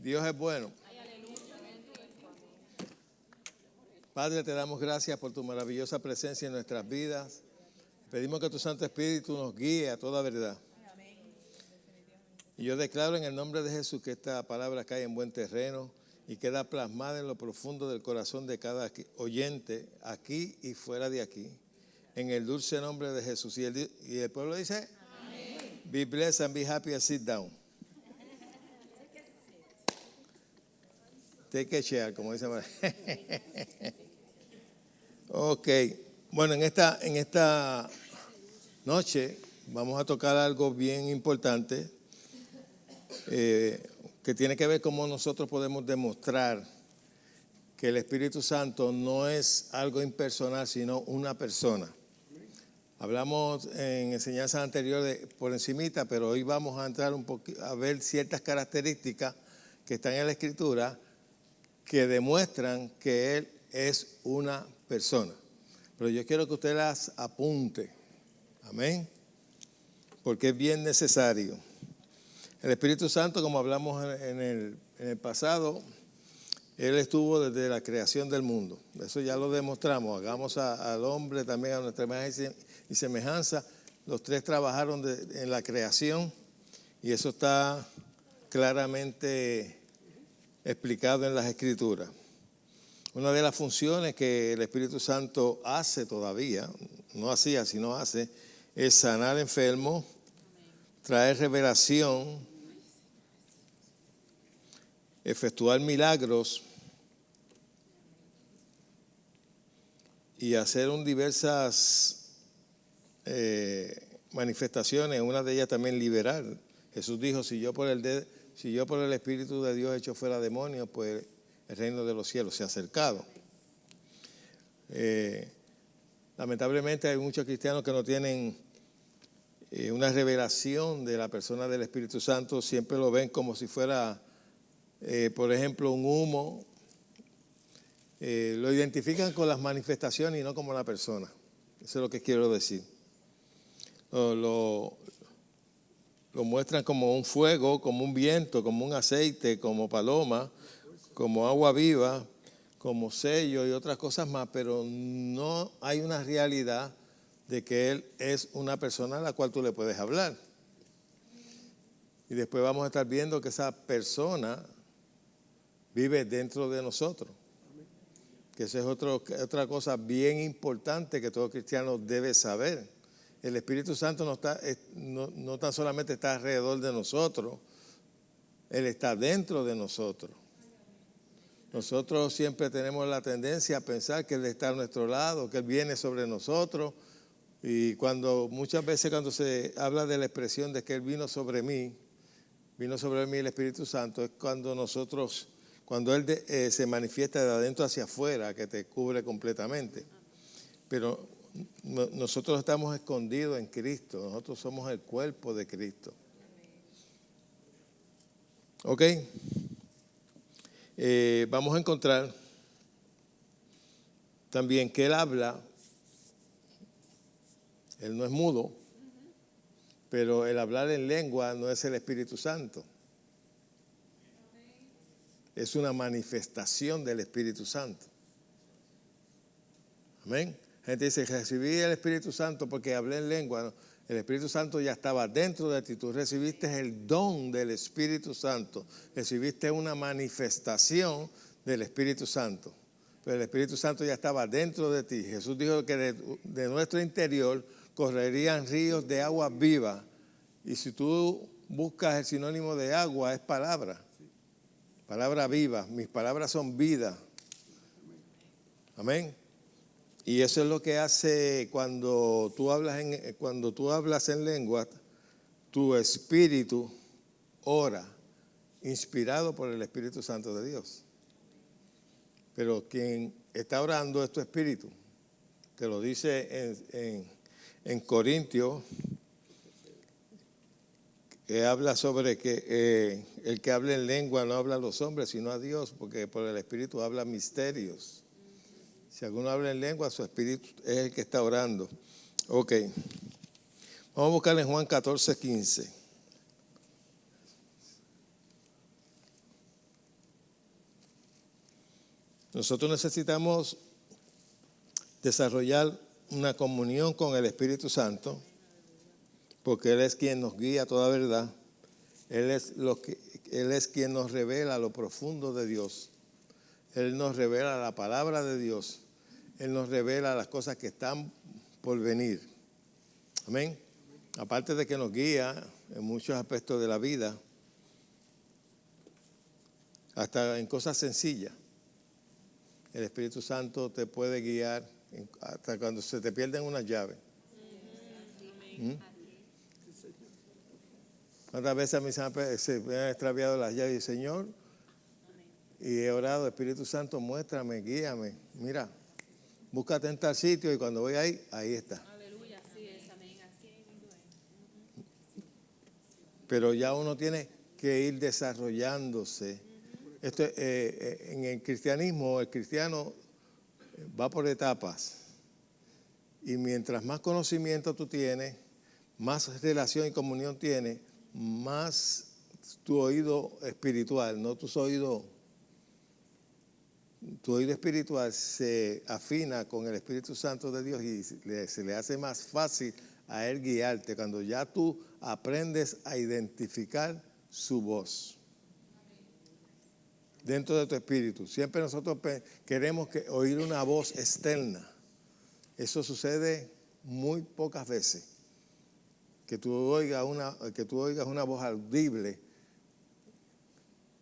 Dios es bueno. Padre, te damos gracias por tu maravillosa presencia en nuestras vidas. Pedimos que tu Santo Espíritu nos guíe a toda verdad. Y yo declaro en el nombre de Jesús que esta palabra cae en buen terreno y queda plasmada en lo profundo del corazón de cada oyente, aquí y fuera de aquí. En el dulce nombre de Jesús. Y el pueblo dice, amén. Be blessed and be happy and sit down. Take a chair, como dice María. Ok. Bueno, en esta noche vamos a tocar algo bien importante que tiene que ver cómo nosotros podemos demostrar que el Espíritu Santo no es algo impersonal, sino una persona. Hablamos en enseñanzas anteriores por encimita, pero hoy vamos a entrar un poquito a ver ciertas características que están en la Escritura que demuestran que Él es una persona. Pero yo quiero que usted las apunte. Amén. Porque es bien necesario. El Espíritu Santo, como hablamos en el pasado, Él estuvo desde la creación del mundo. Eso ya lo demostramos. Hagamos al hombre también a nuestra imagen y semejanza. Los tres trabajaron en la creación y eso está claramente explicado en las Escrituras. Una de las funciones que el Espíritu Santo hace todavía, no hacía, sino hace, es sanar enfermos, traer revelación, efectuar milagros y hacer diversas manifestaciones, una de ellas también liberar. Jesús dijo, si yo por el Espíritu de Dios echo fuera demonios, pues el reino de los cielos se ha acercado. Lamentablemente hay muchos cristianos que no tienen una revelación de la persona del Espíritu Santo, siempre lo ven como si fuera, por ejemplo, un humo. Lo identifican con las manifestaciones y no como la persona. Eso es lo que quiero decir. Lo muestran como un fuego, como un viento, como un aceite, como paloma, como agua viva, como sello y otras cosas más, pero no hay una realidad de que Él es una persona a la cual tú le puedes hablar. Y después vamos a estar viendo que esa persona vive dentro de nosotros. Que esa es otra cosa bien importante que todo cristiano debe saber. El Espíritu Santo no tan solamente está alrededor de nosotros, Él está dentro de nosotros. Nosotros siempre tenemos la tendencia a pensar que Él está a nuestro lado, que Él viene sobre nosotros. Y muchas veces cuando se habla de la expresión de que Él vino sobre mí el Espíritu Santo, es cuando Él se manifiesta de adentro hacia afuera, que te cubre completamente. Pero nosotros estamos escondidos en Cristo, nosotros somos el cuerpo de Cristo. ¿Ok? Vamos a encontrar también que Él habla, Él no es mudo, pero el hablar en lengua no es el Espíritu Santo. Es una manifestación del Espíritu Santo. Amén. La gente dice, recibí el Espíritu Santo porque hablé en lengua. No, el Espíritu Santo ya estaba dentro de ti. Tú recibiste el don del Espíritu Santo. Recibiste una manifestación del Espíritu Santo. Pero el Espíritu Santo ya estaba dentro de ti. Jesús dijo que de nuestro interior correrían ríos de agua viva. Y si tú buscas el sinónimo de agua, es palabra. Palabra viva. Mis palabras son vida. Amén. Y eso es lo que hace cuando tú hablas en lengua, tu espíritu ora, inspirado por el Espíritu Santo de Dios. Pero quien está orando es tu espíritu, que lo dice en Corintios, que habla sobre que el que habla en lengua no habla a los hombres, sino a Dios, porque por el Espíritu habla misterios. Si alguno habla en lengua, su espíritu es el que está orando. Ok. Vamos a buscar en Juan 14:15. Nosotros necesitamos desarrollar una comunión con el Espíritu Santo, porque Él es quien nos guía a toda verdad. Él es quien nos revela lo profundo de Dios. Él nos revela la palabra de Dios. Él nos revela las cosas que están por venir. Amén. Aparte de que nos guía en muchos aspectos de la vida, hasta en cosas sencillas. El Espíritu Santo te puede guiar hasta cuando se te pierden unas llaves. ¿Cuántas veces a mí se me han extraviado las llaves? Y Señor, y he orado, Espíritu Santo, muéstrame, guíame. Mira, búscate en tal sitio y cuando voy ahí, ahí está. Aleluya, así es, amén, así es. Pero ya uno tiene que ir desarrollándose. Esto, en el cristianismo, el cristiano va por etapas. Y mientras más conocimiento tú tienes, más relación y comunión tienes, más tu oído espiritual, no tu oído espiritual se afina con el Espíritu Santo de Dios y se le hace más fácil a Él guiarte cuando ya tú aprendes a identificar su voz dentro de tu espíritu. Siempre nosotros queremos oír una voz externa. Eso sucede muy pocas veces. Que tú oigas una voz audible,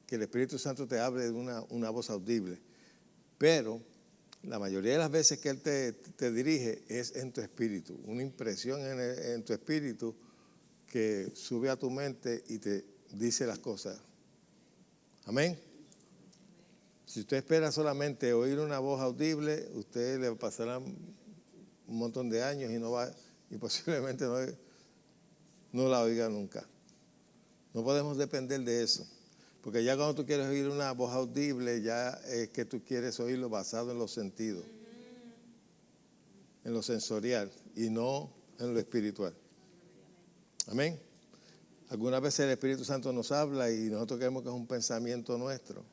que el Espíritu Santo te hable de una voz audible. Pero la mayoría de las veces que Él te dirige es en tu espíritu, una impresión en tu espíritu que sube a tu mente y te dice las cosas. Amén. Si usted espera solamente oír una voz audible, usted le pasará un montón de años y posiblemente no la oiga nunca. No podemos depender de eso. Porque ya cuando tú quieres oír una voz audible, ya es que tú quieres oírlo basado en los sentidos, en lo sensorial y no en lo espiritual. Amén. Algunas veces el Espíritu Santo nos habla y nosotros creemos que es un pensamiento nuestro.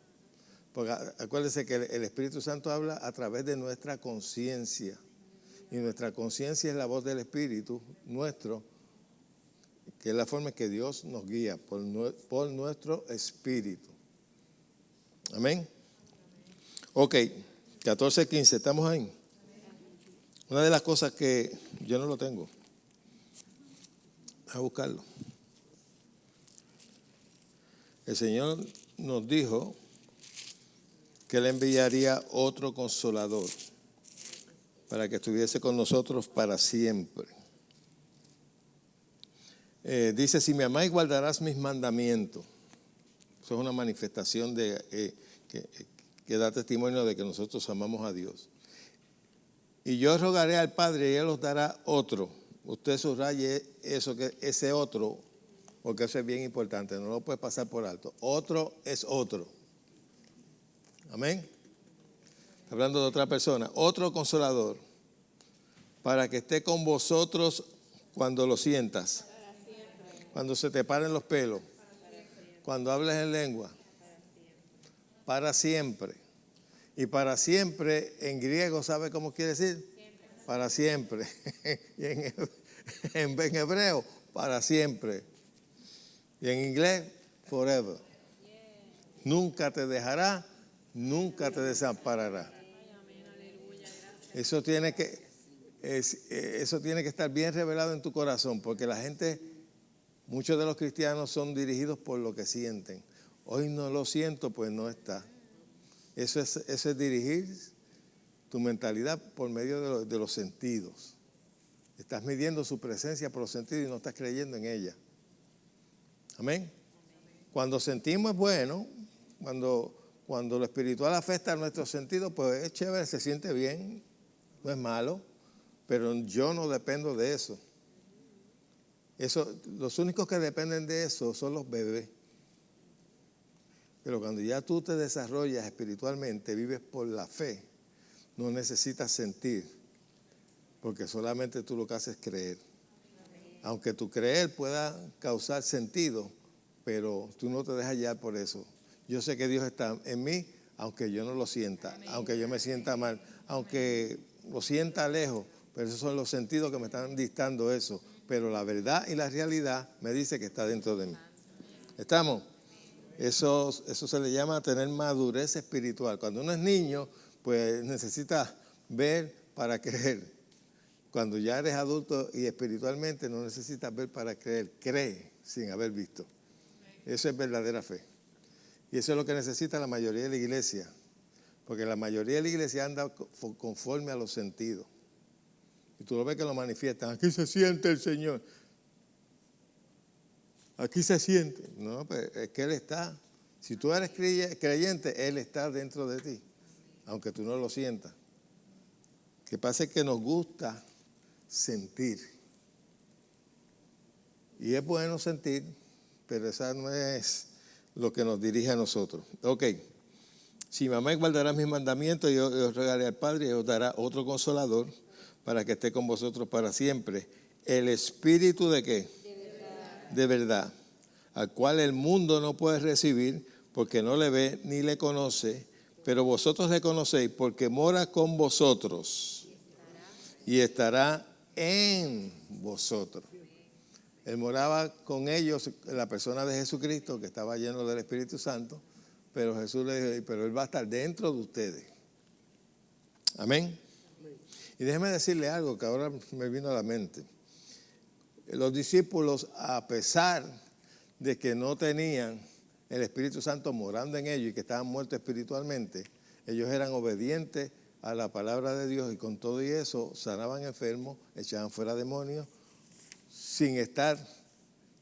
Porque acuérdense que el Espíritu Santo habla a través de nuestra conciencia. Y nuestra conciencia es la voz del Espíritu nuestro, que es la forma en que Dios nos guía por nuestro espíritu. Amén. Ok, 14:15, ¿estamos ahí? Una de las cosas que yo no lo tengo, a buscarlo. El Señor nos dijo que Él enviaría otro consolador para que estuviese con nosotros para siempre. Dice, si me amáis guardarás mis mandamientos. Eso es una manifestación que da testimonio de que nosotros amamos a Dios. Y yo rogaré al Padre y Él os dará otro. Usted subraye eso, que ese otro, porque eso es bien importante, no lo puedes pasar por alto. Otro es otro. Amén. Hablando de otra persona. Otro consolador, para que esté con vosotros cuando lo sientas. Cuando se te paren los pelos, cuando hables en lengua, para siempre. Y para siempre en griego, ¿sabe cómo quiere decir? Para siempre. Y en hebreo, para siempre. Y en inglés, forever. Nunca te dejará, nunca te desamparará. Eso tiene que estar bien revelado en tu corazón, porque la gente... Muchos de los cristianos son dirigidos por lo que sienten. Hoy no lo siento, pues no está. Eso es dirigir tu mentalidad por medio de los sentidos. Estás midiendo su presencia por los sentidos y no estás creyendo en ella. Amén. Cuando sentimos es bueno, cuando lo espiritual afecta a nuestros sentidos, pues es chévere, se siente bien, no es malo, pero yo no dependo de eso. Los únicos que dependen de eso son los bebés. Pero cuando ya tú te desarrollas espiritualmente, vives por la fe, no necesitas sentir, porque solamente tú lo que haces es creer. Aunque tu creer pueda causar sentido, pero tú no te dejas guiar por eso. Yo sé que Dios está en mí, aunque yo no lo sienta, aunque yo me sienta mal, aunque lo sienta lejos, pero esos son los sentidos que me están dictando eso. Pero la verdad y la realidad me dice que está dentro de mí. ¿Estamos? Eso se le llama tener madurez espiritual. Cuando uno es niño, pues necesita ver para creer. Cuando ya eres adulto y espiritualmente no necesitas ver para creer. Cree sin haber visto. Eso es verdadera fe. Y eso es lo que necesita la mayoría de la iglesia. Porque la mayoría de la iglesia anda conforme a los sentidos. Y tú lo ves que lo manifiestan. Aquí se siente el Señor. Aquí se siente. No, pues es que Él está. Si tú eres creyente, Él está dentro de ti. Aunque tú no lo sientas. Lo que pasa es que nos gusta sentir. Y es bueno sentir, pero esa no es lo que nos dirige a nosotros. Ok. Si mamá guardará mis mandamientos, yo os regaré al Padre y os dará otro consolador para que esté con vosotros para siempre. El Espíritu ¿de qué? De verdad, al cual el mundo no puede recibir porque no le ve ni le conoce, pero vosotros le conocéis porque mora con vosotros y estará en vosotros. Él moraba con ellos, la persona de Jesucristo, que estaba lleno del Espíritu Santo, pero Jesús le dijo, pero Él va a estar dentro de ustedes. Amén. Y déjeme decirle algo que ahora me vino a la mente. Los discípulos, a pesar de que no tenían el Espíritu Santo morando en ellos y que estaban muertos espiritualmente, ellos eran obedientes a la palabra de Dios y con todo y eso sanaban enfermos, echaban fuera demonios, sin estar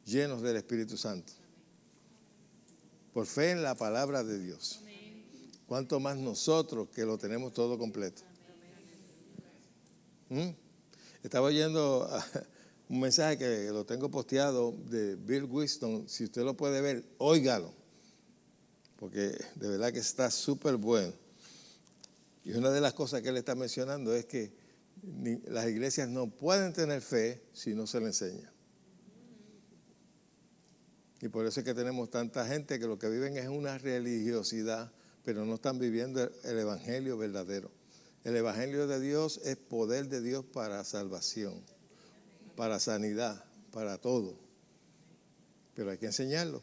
llenos del Espíritu Santo. Por fe en la palabra de Dios. Cuanto más nosotros que lo tenemos todo completo. Estaba oyendo un mensaje que lo tengo posteado de Bill Winston. Si usted lo puede ver, óigalo. Porque de verdad que está súper bueno. Y una de las cosas que él está mencionando es que las iglesias no pueden tener fe si no se le enseña. Y por eso es que tenemos tanta gente que lo que viven es una religiosidad, pero no están viviendo el evangelio verdadero. El evangelio de Dios es poder de Dios para salvación, para sanidad, para todo. Pero hay que enseñarlo.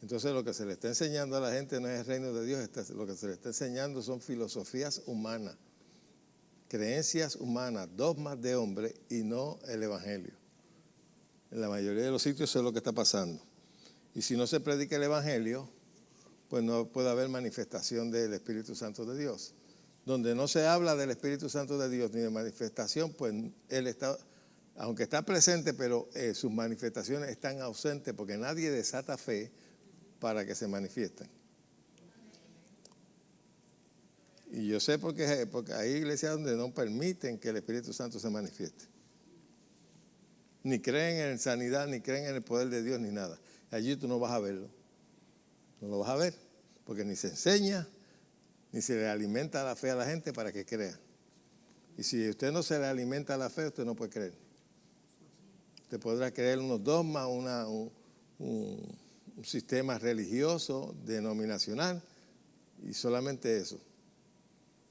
Entonces lo que se le está enseñando a la gente no es el reino de Dios, lo que se le está enseñando son filosofías humanas, creencias humanas, dogmas de hombre y no el evangelio. En la mayoría de los sitios eso es lo que está pasando. Y si no se predica el evangelio, pues no puede haber manifestación del Espíritu Santo de Dios. Donde no se habla del Espíritu Santo de Dios ni de manifestación, pues Él está, aunque está presente, pero sus manifestaciones están ausentes porque nadie desata fe para que se manifiesten. Y yo sé porque hay iglesias donde no permiten que el Espíritu Santo se manifieste. Ni creen en sanidad, ni creen en el poder de Dios, ni nada. Allí tú no vas a verlo. No lo vas a ver, porque ni se enseña, ni se le alimenta la fe a la gente para que crea. Y si usted no se le alimenta la fe, usted no puede creer. Usted podrá creer unos dogmas, un sistema religioso, denominacional, y solamente eso.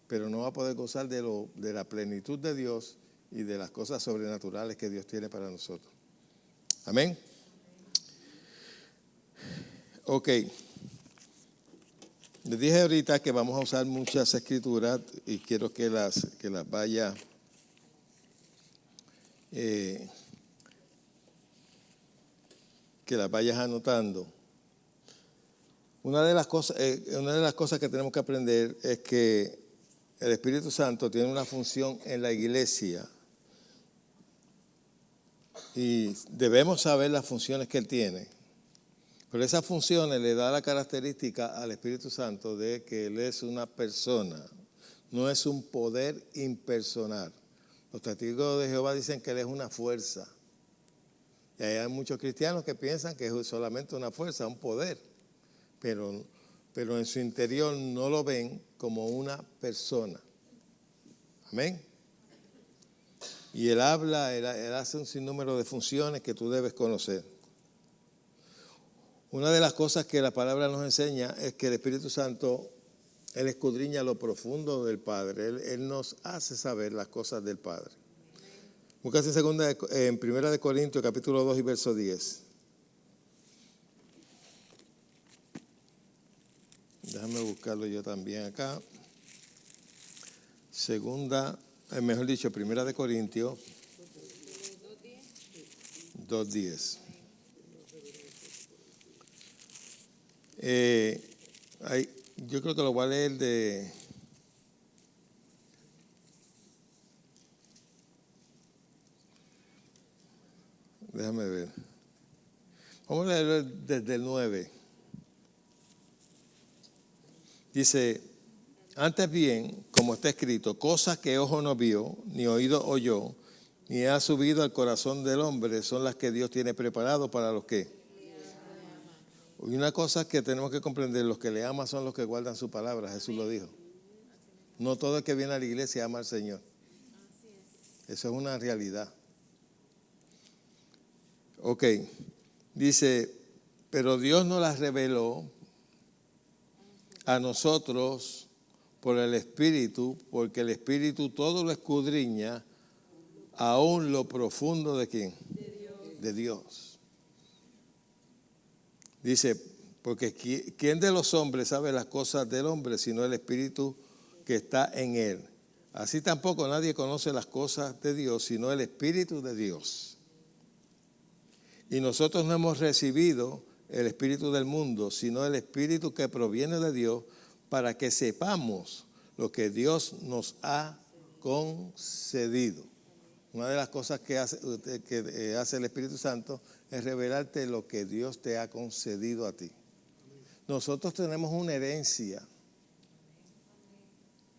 Pero no va a poder gozar de la plenitud de Dios y de las cosas sobrenaturales que Dios tiene para nosotros. Amén. Ok. Les dije ahorita que vamos a usar muchas escrituras y quiero que las vaya que las vayas anotando. Una de las cosas que tenemos que aprender es que el Espíritu Santo tiene una función en la iglesia y debemos saber las funciones que Él tiene. Pero esas funciones le da la característica al Espíritu Santo de que Él es una persona, no es un poder impersonal. Los testigos de Jehová dicen que Él es una fuerza. Y hay muchos cristianos que piensan que es solamente una fuerza, un poder. Pero en su interior no lo ven como una persona. Amén. Y Él habla, él hace un sinnúmero de funciones que tú debes conocer. Una de las cosas que la palabra nos enseña es que el Espíritu Santo, Él escudriña lo profundo del Padre. Él nos hace saber las cosas del Padre. Buscas en 1 Corintios, capítulo 2 y verso 10. Déjame buscarlo yo también acá. Mejor dicho, 1 Corintios 2:10. Yo creo que lo voy a leer de... Déjame ver. Vamos a leerlo desde el 9. Dice, antes bien, como está escrito, cosas que ojo no vio, ni oído oyó, ni ha subido al corazón del hombre, son las que Dios tiene preparado para los que. Y una cosa que tenemos que comprender, los que le aman son los que guardan su palabra, Jesús lo dijo. No todo el que viene a la iglesia ama al Señor. Eso es una realidad. Ok, dice, pero Dios nos las reveló a nosotros por el Espíritu, porque el Espíritu todo lo escudriña, aún lo profundo de ¿quién? De Dios. Dice, porque ¿quién de los hombres sabe las cosas del hombre sino el Espíritu que está en él? Así tampoco nadie conoce las cosas de Dios sino el Espíritu de Dios. Y nosotros no hemos recibido el espíritu del mundo, sino el Espíritu que proviene de Dios, para que sepamos lo que Dios nos ha concedido. Una de las cosas que hace el Espíritu Santo es revelarte lo que Dios te ha concedido a ti. Nosotros tenemos una herencia.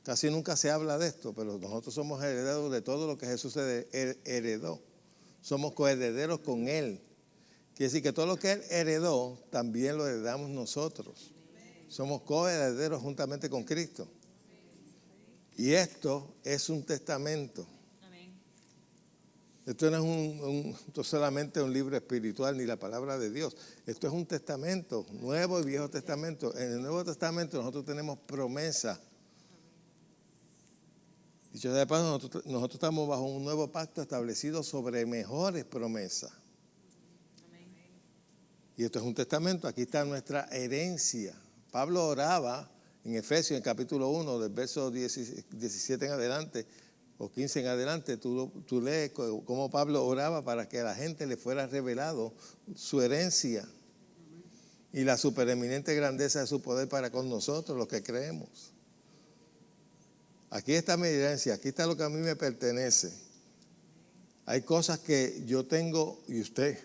Casi nunca se habla de esto, pero nosotros somos herederos de todo lo que Jesús heredó. Somos coherederos con Él. Quiere decir que todo lo que Él heredó, también lo heredamos nosotros. Somos coherederos juntamente con Cristo. Y esto es un testamento. Esto no es esto solamente un libro espiritual ni la palabra de Dios. Esto es un testamento, Nuevo y Viejo Testamento. En el Nuevo Testamento nosotros tenemos promesa. Dicho de paso, nosotros estamos bajo un nuevo pacto establecido sobre mejores promesas. Y esto es un testamento, aquí está nuestra herencia. Pablo oraba en Efesios, en capítulo 1, del verso 17 en adelante, o 15 en adelante, tú lees cómo Pablo oraba para que a la gente le fuera revelado su herencia y la supereminente grandeza de su poder para con nosotros, los que creemos. Aquí está mi herencia, aquí está lo que a mí me pertenece. Hay cosas que yo tengo y usted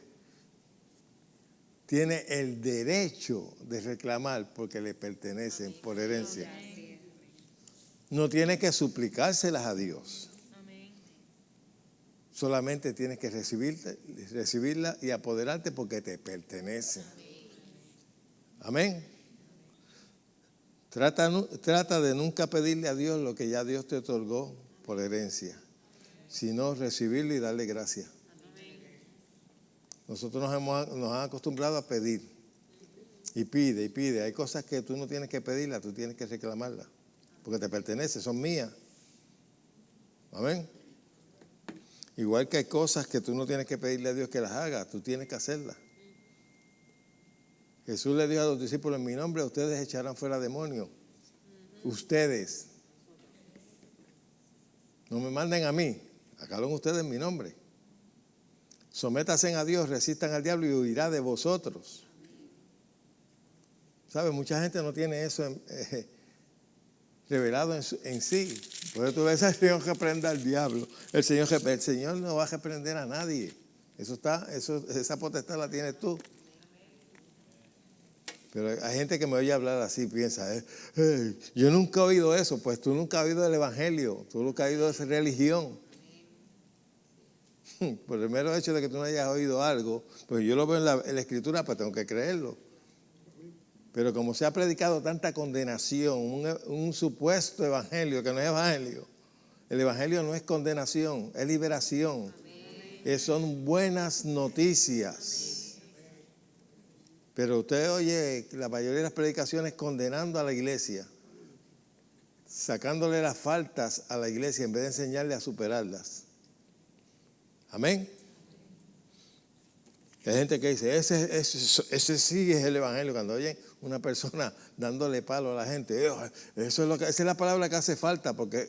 tiene el derecho de reclamar porque le pertenecen por herencia. No tiene que suplicárselas a Dios. Solamente tienes que recibirla y apoderarte porque te pertenecen. Amén. Trata de nunca pedirle a Dios lo que ya Dios te otorgó por herencia, sino recibirlo y darle gracias. Nosotros nos han acostumbrado a pedir. Y pide, y pide. Hay cosas que tú no tienes que pedirlas, tú tienes que reclamarlas. Porque te pertenecen, son mías. Amén. Igual que hay cosas que tú no tienes que pedirle a Dios que las haga, tú tienes que hacerlas. Jesús le dijo a los discípulos, en mi nombre ustedes echarán fuera demonios. Ustedes. No me manden a mí, háganlo ustedes en mi nombre. Sométanse a Dios, resistan al diablo y huirá de vosotros. ¿Sabe? Mucha gente no tiene eso revelado en sí. Por eso tú ves al Señor reprenda al diablo. El Señor no va a reprender a nadie. Esa potestad la tienes tú. Pero hay gente que me oye hablar así, piensa, yo nunca he oído eso. Pues tú nunca has oído el Evangelio, tú nunca has oído esa religión. Por el mero hecho de que tú no hayas oído algo, pues yo lo veo en la Escritura, pues tengo que creerlo. Pero como se ha predicado tanta condenación, un supuesto evangelio que no es evangelio, el evangelio no es condenación, es liberación. Son buenas noticias. Pero usted oye la mayoría de las predicaciones condenando a la iglesia, sacándole las faltas a la iglesia en vez de enseñarle a superarlas. Amén. Hay gente que dice, ese sí es el evangelio. Cuando oyen una persona dándole palo a la gente, esa es la palabra que hace falta, porque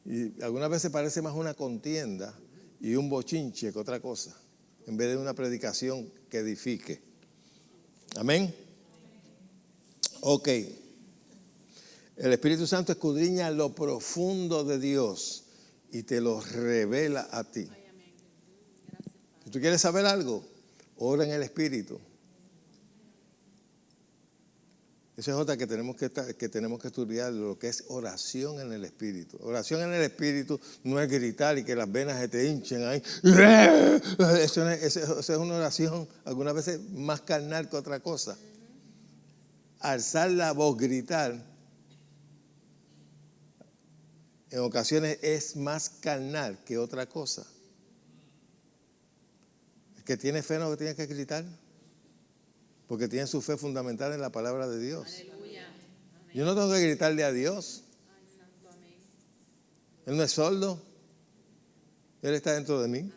y algunas veces parece más una contienda y un bochinche que otra cosa, en vez de una predicación que edifique. Amén. Ok. El Espíritu Santo escudriña lo profundo de Dios y te lo revela a ti. Si tú quieres saber algo, ora en el Espíritu. Esa es otra que tenemos que estudiar, lo que es oración en el Espíritu. Oración en el Espíritu no es gritar y que las venas se te hinchen ahí. Eso es una oración algunas veces más carnal que otra cosa. Alzar la voz, gritar, en ocasiones es más carnal que otra cosa. El que tiene fe no tiene que gritar, porque tiene su fe fundamental en la palabra de Dios. Aleluya. Yo no tengo que gritarle a Dios. Ay, santo, amén. Él no es sordo. Él está dentro de mí.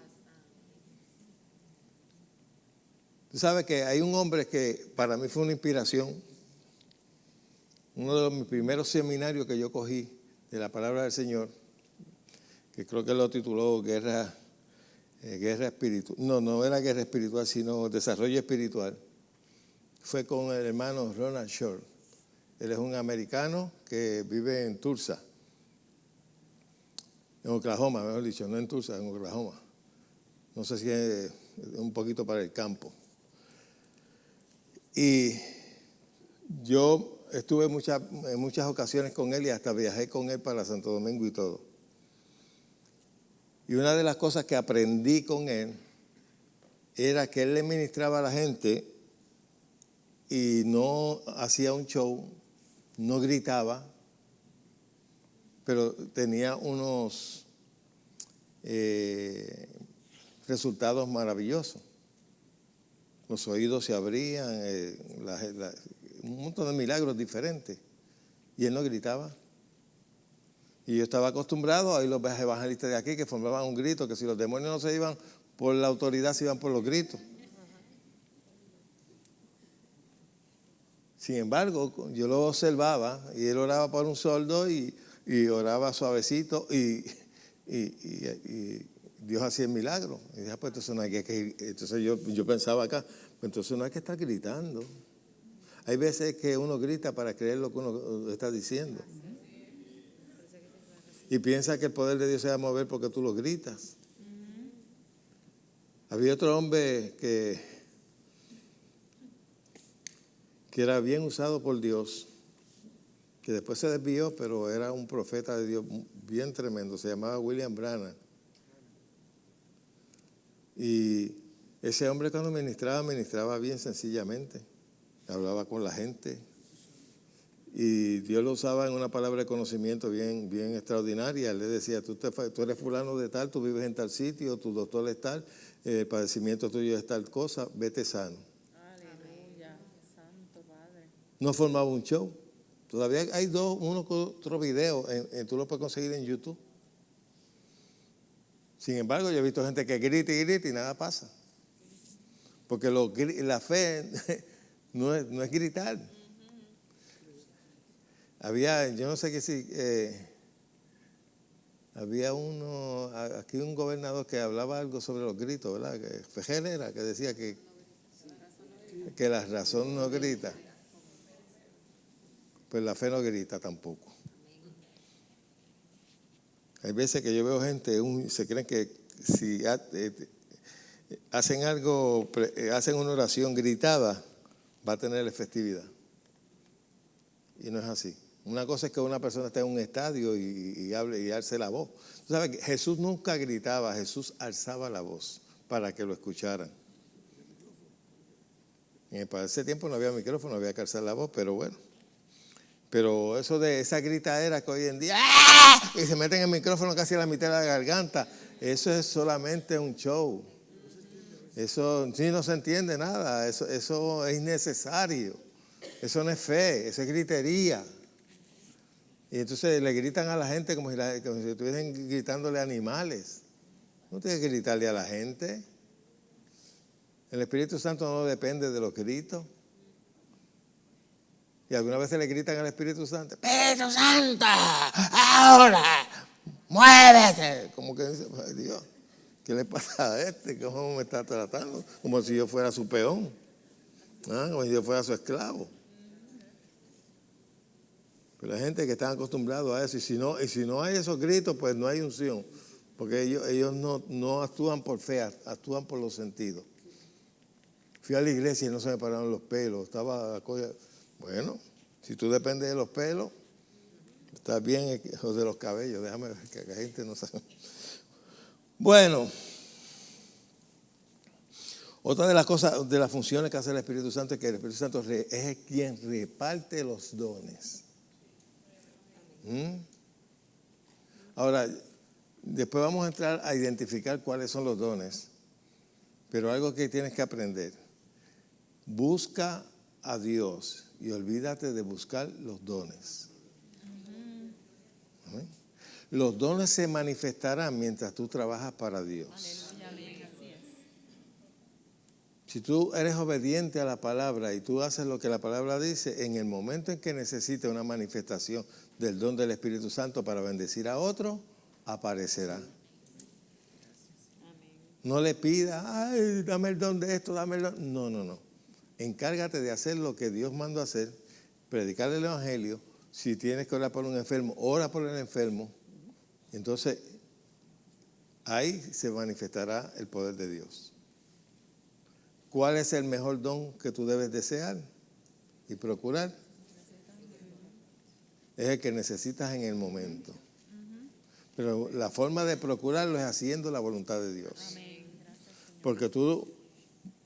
Tú sabes que hay un hombre que para mí fue una inspiración. Uno de mis primeros seminarios que yo cogí de la palabra del Señor, que creo que lo tituló Guerra Espiritual. No era guerra espiritual, sino desarrollo espiritual. Fue con el hermano Ronald Short. Él es un americano que vive en Tulsa, en Oklahoma, mejor dicho, no en Tulsa, en Oklahoma. No sé si es un poquito para el campo. Y yo estuve en muchas ocasiones con él y hasta viajé con él para Santo Domingo y todo. Y una de las cosas que aprendí con él era que él le ministraba a la gente y no hacía un show, no gritaba, pero tenía unos resultados maravillosos. Los oídos se abrían, un montón de milagros diferentes. Y él no gritaba. Y yo estaba acostumbrado a oír los evangelistas de aquí que formaban un grito, que si los demonios no se iban por la autoridad, se iban por los gritos. Sin embargo, yo lo observaba y él oraba por un sordo y oraba suavecito y Dios hacía el milagro. Y dije, pues entonces no hay que ir. Entonces yo pensaba acá, pues entonces no hay que estar gritando. Hay veces que uno grita para creer lo que uno está diciendo. Y piensa que el poder de Dios se va a mover porque tú lo gritas. Había otro hombre que era bien usado por Dios, que después se desvió, pero era un profeta de Dios bien tremendo. Se llamaba William Branham. Y ese hombre cuando ministraba bien sencillamente. Hablaba con la gente. Y Dios lo usaba en una palabra de conocimiento bien extraordinaria. Él le decía, tú eres fulano de tal, tú vives en tal sitio, tu doctor es tal, el padecimiento tuyo es tal cosa, vete sano. Aleluya. Santo Padre. No formaba un show. Todavía hay uno que otro video, tú lo puedes conseguir en YouTube. Sin embargo, yo he visto gente que grita y grita y nada pasa. Porque la fe no es gritar. Yo no sé qué si, había aquí un gobernador que hablaba algo sobre los gritos, ¿verdad? Que Fejel era, que decía que la razón no grita. Pues la fe no grita tampoco. Hay veces que yo veo gente, se creen que si hacen algo, hacen una oración gritada, va a tener efectividad. Y no es así. Una cosa es que una persona esté en un estadio y hable y alce la voz. Tú sabes que Jesús nunca gritaba, Jesús alzaba la voz para que lo escucharan. Para ese tiempo no había micrófono, había que alzar la voz, pero bueno. Pero eso de esa gritadera que hoy en día, ¡ah!, y se meten el micrófono casi a la mitad de la garganta, eso es solamente un show. Eso sí no se entiende nada, eso es innecesario. Eso no es fe, eso es gritería. Y entonces le gritan a la gente como si estuviesen gritándole a animales. No tienes que gritarle a la gente. El Espíritu Santo no depende de los gritos. Y algunas veces le gritan al Espíritu Santo, Espíritu Santo, ahora, muévete. Como que dice, ay Dios, ¿qué le pasa a este? ¿Cómo me está tratando? Como si yo fuera su peón, como si yo fuera su esclavo. Pero hay gente que está acostumbrada a eso, y si no hay esos gritos, pues no hay unción. Porque ellos no actúan por fe, actúan por los sentidos. Fui a la iglesia y no se me pararon los pelos. Bueno, si tú dependes de los pelos, estás bien, o de los cabellos. Déjame ver que la gente no sabe. Bueno, otra de las cosas, de las funciones que hace el Espíritu Santo es que el Espíritu Santo es quien reparte los dones. Ahora, después vamos a entrar a identificar cuáles son los dones, pero algo que tienes que aprender: busca a Dios y olvídate de buscar los dones. ¿Amén? Los dones se manifestarán mientras tú trabajas para Dios. Aleluya, amén, así es. Si tú eres obediente a la palabra y tú haces lo que la palabra dice, en el momento en que necesites una manifestación del don del Espíritu Santo para bendecir a otro, aparecerá. Amén. No le pida, ay, dame el don de esto, dame el don. No. Encárgate de hacer lo que Dios mandó a hacer, predicar el Evangelio. Si tienes que orar por un enfermo, ora por el enfermo. Entonces, ahí se manifestará el poder de Dios. ¿Cuál es el mejor don que tú debes desear y procurar? Es el que necesitas en el momento. Pero la forma de procurarlo es haciendo la voluntad de Dios. Amén. Porque tú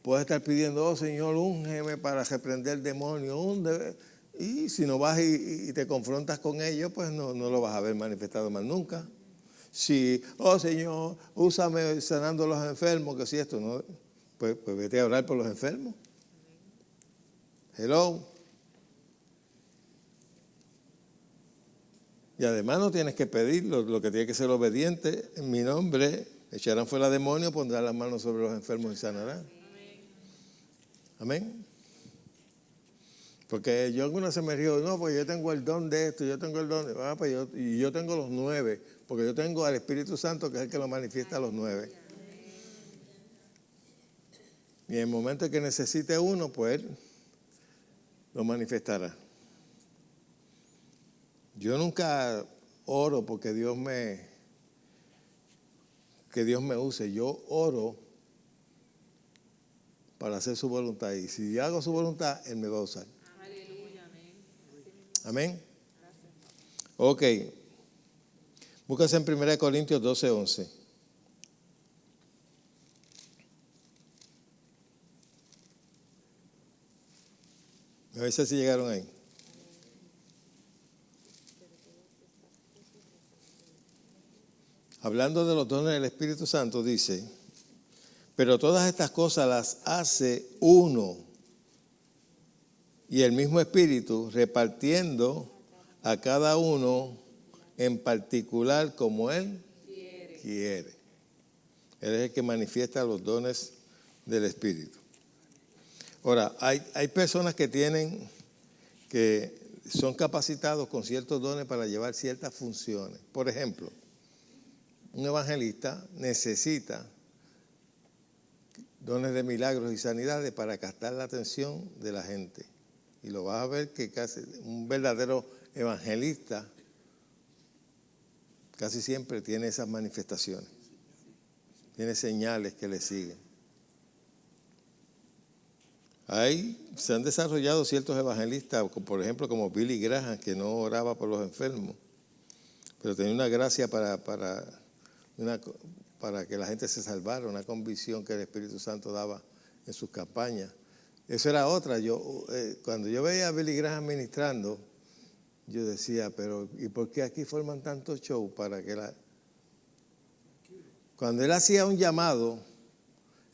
puedes estar pidiendo, oh Señor, úngeme para reprender el demonio. Y si no vas y te confrontas con ellos, pues no lo vas a ver manifestado más nunca. Si, oh Señor, úsame sanando a los enfermos, que si esto no, pues vete a orar por los enfermos. Hello. Y además no tienes que pedir, lo que tiene que ser obediente. En mi nombre echarán fuera demonios, pondrán las manos sobre los enfermos y sanarán. Amén. Porque yo alguna vez me río, no, pues yo tengo el don de esto, yo tengo el don de... pues yo tengo los 9, porque yo tengo al Espíritu Santo, que es el que lo manifiesta a los 9. Y en el momento en que necesite uno, pues Él lo manifestará. Yo nunca oro porque Dios me use. Yo oro para hacer su voluntad. Y si hago su voluntad, Él me va a usar. Aleluya, amén. Amén. Ok. Búscase en 1 Corintios 12:11. A ver si llegaron ahí. Hablando de los dones del Espíritu Santo, dice, pero todas estas cosas las hace uno y el mismo Espíritu, repartiendo a cada uno en particular como Él quiere. Él es el que manifiesta los dones del Espíritu. Ahora, hay personas que son capacitados con ciertos dones para llevar ciertas funciones. Por ejemplo, un evangelista necesita dones de milagros y sanidades para captar la atención de la gente. Y lo vas a ver que casi un verdadero evangelista casi siempre tiene esas manifestaciones. Tiene señales que le siguen. Se han desarrollado ciertos evangelistas, por ejemplo, como Billy Graham, que no oraba por los enfermos, pero tenía una gracia para que la gente se salvara, una convicción que el Espíritu Santo daba en sus campañas. Eso era otra. Cuando yo veía a Billy Graham ministrando, yo decía, pero ¿y por qué aquí forman tanto show? Cuando él hacía un llamado,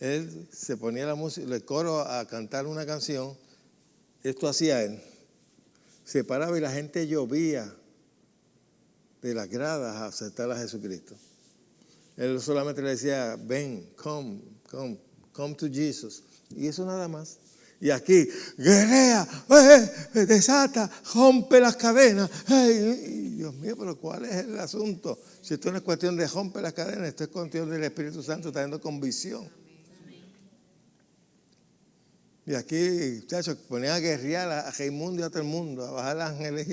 Él se ponía la música, el coro a cantar una canción. Esto hacía él. Se paraba y la gente llovía de las gradas a aceptar a Jesucristo. Él solamente le decía, ven, come to Jesus. Y eso nada más. Y aquí, guerrea, desata, rompe las cadenas. Dios mío, pero ¿cuál es el asunto? Si esto no es cuestión de romper las cadenas, esto es cuestión del Espíritu Santo trayendo convicción. Y aquí, muchachos, ponían a guerrear a Raimundo y a todo el mundo, a bajar ángeles.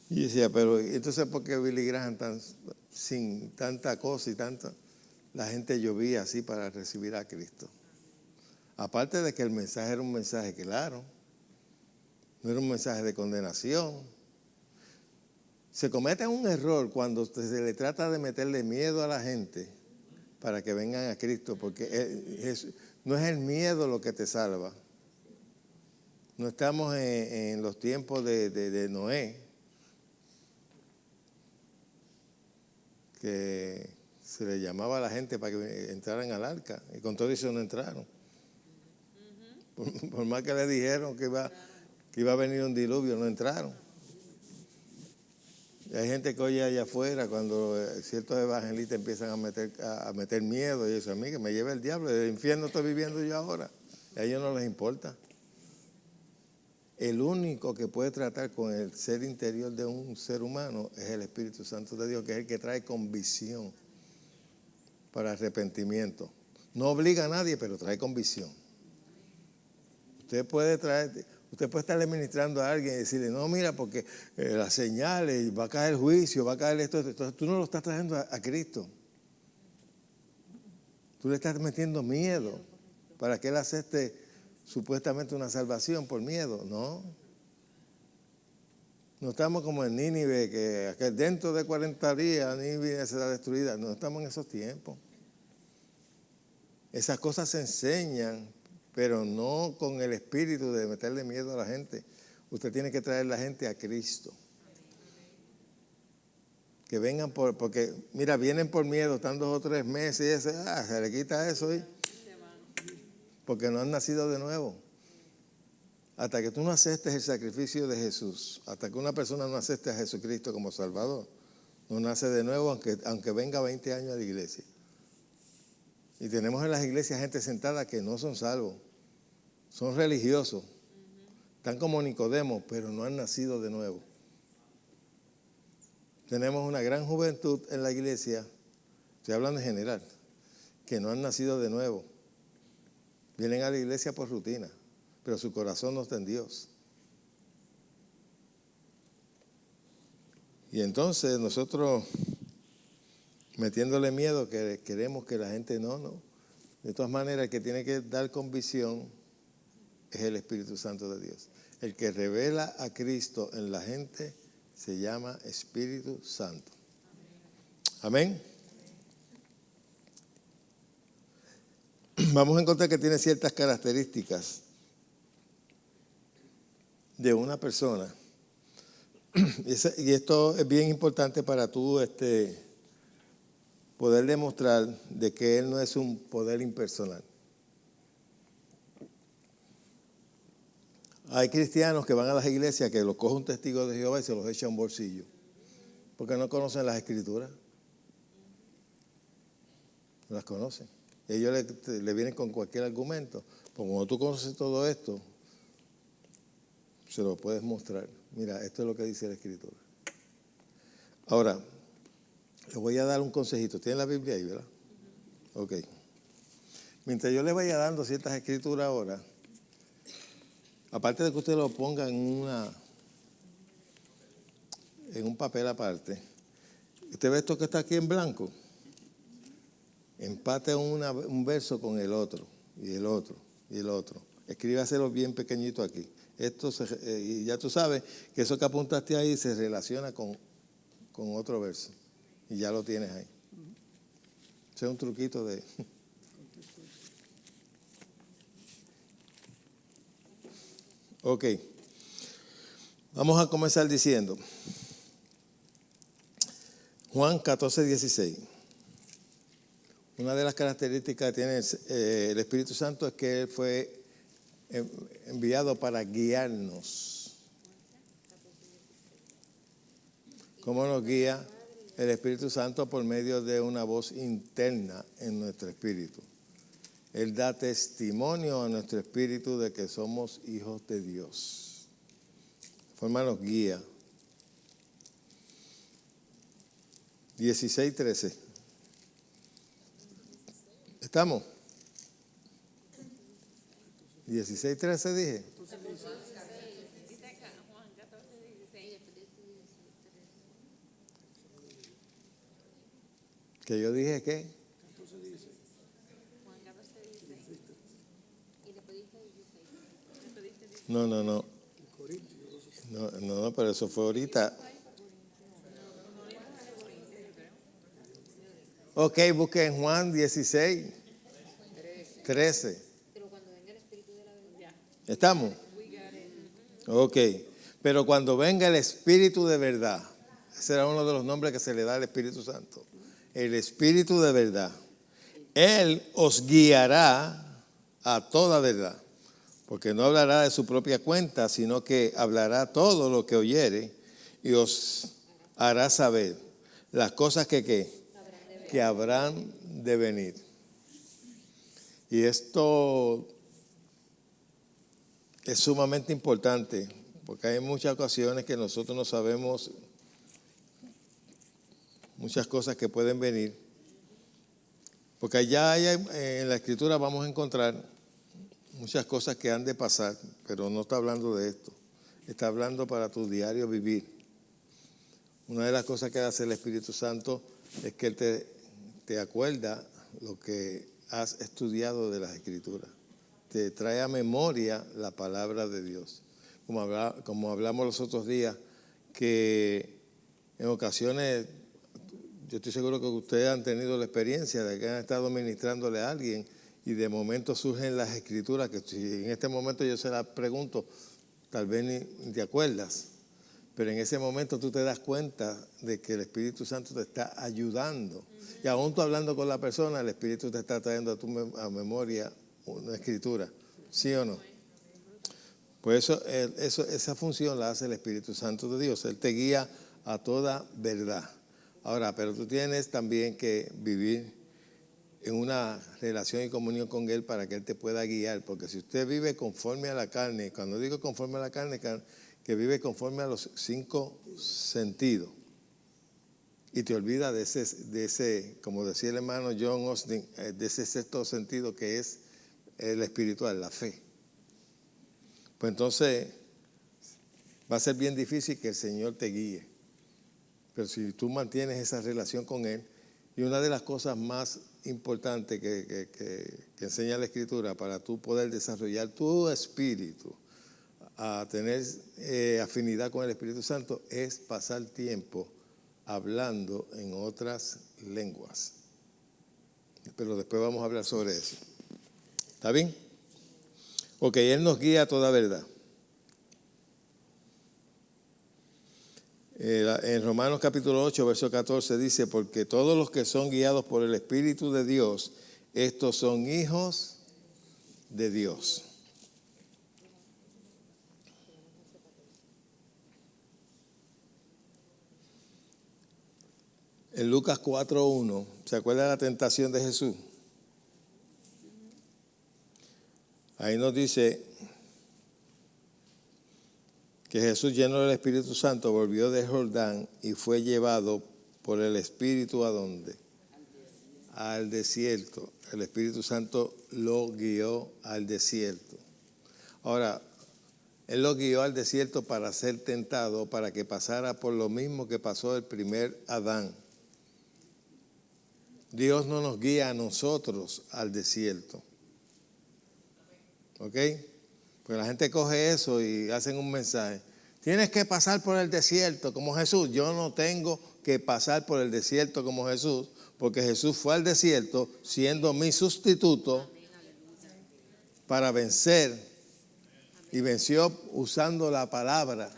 Y decía, pero entonces, ¿por qué Billy Graham sin tanta cosa y tanta? La gente llovía así para recibir a Cristo. Aparte de que el mensaje era un mensaje claro, no era un mensaje de condenación. Se comete un error cuando se le trata de meterle miedo a la gente para que vengan a Cristo, porque no es el miedo lo que te salva. No estamos en los tiempos de Noé, que se le llamaba a la gente para que entraran al arca, y con todo eso no entraron. Por más que le dijeron que iba a venir un diluvio, no entraron. Y hay gente que oye allá afuera cuando ciertos evangelistas empiezan a meter miedo y eso, a mí que me lleve el diablo, el infierno estoy viviendo yo ahora. A ellos no les importa. El único que puede tratar con el ser interior de un ser humano es el Espíritu Santo de Dios, que es el que trae convicción para arrepentimiento. No obliga a nadie, pero trae convicción. Usted puede estarle ministrando a alguien y decirle, no, mira, porque las señales, va a caer el juicio, va a caer esto. Entonces, tú no lo estás trayendo a Cristo. Tú le estás metiendo miedo para que él acepte supuestamente una salvación por miedo. No. No estamos como en Nínive, que dentro de 40 días Nínive será destruida. No estamos en esos tiempos. Esas cosas se enseñan, pero no con el espíritu de meterle miedo a la gente. Usted tiene que traer a la gente a Cristo. Que vengan porque, mira, vienen por miedo, están 2 o 3 meses y se le quita eso. Porque no han nacido de nuevo. Hasta que tú no aceptes el sacrificio de Jesús, hasta que una persona no acepte a Jesucristo como Salvador, no nace de nuevo aunque venga 20 años a la iglesia. Y tenemos en las iglesias gente sentada que no son salvos. Son religiosos, están como Nicodemo, pero no han nacido de nuevo. Tenemos una gran juventud en la iglesia, estoy hablando en general, que no han nacido de nuevo. Vienen a la iglesia por rutina, pero su corazón no está en Dios. Y entonces nosotros, metiéndole miedo, que queremos que la gente no. De todas maneras, el que tiene que dar convicción es el Espíritu Santo de Dios. El que revela a Cristo en la gente se llama Espíritu Santo. Amén. Vamos a encontrar que tiene ciertas características de una persona. Y esto es bien importante para tú poder demostrar de que Él no es un poder impersonal. Hay cristianos que van a las iglesias que los coge un testigo de Jehová y se los echa a un bolsillo, porque no conocen las escrituras. No las conocen. Ellos le vienen con cualquier argumento. Pues cuando tú conoces todo esto, se lo puedes mostrar. Mira, esto es lo que dice la escritura. Ahora, les voy a dar un consejito. ¿Tienen la Biblia ahí, verdad? Ok. Mientras yo les vaya dando ciertas escrituras ahora, aparte de que usted lo ponga en un papel aparte, usted ve esto que está aquí en blanco, empate un verso con el otro, y el otro, y el otro. Escríbaselo bien pequeñito aquí. Y ya tú sabes que eso que apuntaste ahí se relaciona con otro verso. Y ya lo tienes ahí. Ese es un truquito de... Ok. Vamos a comenzar diciendo. Juan 14:16. Una de las características que tiene el Espíritu Santo es que Él fue enviado para guiarnos. ¿Cómo nos guía el Espíritu Santo? Por medio de una voz interna en nuestro espíritu. Él da testimonio a nuestro espíritu de que somos hijos de Dios. De forma nos guía. 16:13. ¿Estamos? 16:13 dije. Dice acá, Juan 14:16. Que yo dije que. Juan 14:16. Y después dice 16. No, pero eso fue ahorita. Ok, busquen Juan 16, 13. Pero cuando venga el Espíritu de la verdad. ¿Estamos? Ok, pero cuando venga el Espíritu de verdad, ese era uno de los nombres que se le da al Espíritu Santo. El Espíritu de verdad. Él os guiará a toda verdad, porque no hablará de su propia cuenta, sino que hablará todo lo que oyere y os hará saber las cosas que habrán de venir. Y esto es sumamente importante, porque hay muchas ocasiones que nosotros no sabemos muchas cosas que pueden venir. Porque allá en la Escritura vamos a encontrar muchas cosas que han de pasar, pero no está hablando de esto. Está hablando para tu diario vivir. Una de las cosas que hace el Espíritu Santo es que Él te acuerda lo que has estudiado de las Escrituras. Te trae a memoria la palabra de Dios. Como hablamos los otros días, que en ocasiones, yo estoy seguro que ustedes han tenido la experiencia de que han estado ministrándole a alguien y de momento surgen las Escrituras, que si en este momento yo se las pregunto, tal vez ni te acuerdas. Pero en ese momento tú te das cuenta de que el Espíritu Santo te está ayudando. Y aún tú hablando con la persona, el Espíritu te está trayendo a memoria una escritura. ¿Sí o no? Pues esa función la hace el Espíritu Santo de Dios. Él te guía a toda verdad. Ahora, pero tú tienes también que vivir en una relación y comunión con Él para que Él te pueda guiar. Porque si usted vive conforme a la carne, cuando digo conforme a la carne, que vive conforme a los 5 sentidos. Y te olvidas de ese, como decía el hermano John Austin, de ese sexto sentido que es el espiritual, la fe. Pues entonces va a ser bien difícil que el Señor te guíe. Pero si tú mantienes esa relación con Él, y una de las cosas más importantes que enseña la Escritura para tú poder desarrollar tu espíritu, a tener afinidad con el Espíritu Santo, es pasar tiempo hablando en otras lenguas. Pero después vamos a hablar sobre eso. ¿Está bien? Ok, Él nos guía a toda verdad. En Romanos capítulo 8, verso 14 dice, porque todos los que son guiados por el Espíritu de Dios, estos son hijos de Dios. En Lucas 4:1, ¿se acuerda de la tentación de Jesús? Ahí nos dice que Jesús, lleno del Espíritu Santo, volvió de Jordán y fue llevado por el Espíritu ¿a dónde? Al desierto. El Espíritu Santo lo guió al desierto. Ahora, Él lo guió al desierto para ser tentado, para que pasara por lo mismo que pasó el primer Adán. Dios no nos guía a nosotros al desierto. ¿Ok? Pues la gente coge eso y hacen un mensaje. Tienes que pasar por el desierto como Jesús. Yo no tengo que pasar por el desierto como Jesús, porque Jesús fue al desierto siendo mi sustituto para vencer. Y venció usando la palabra.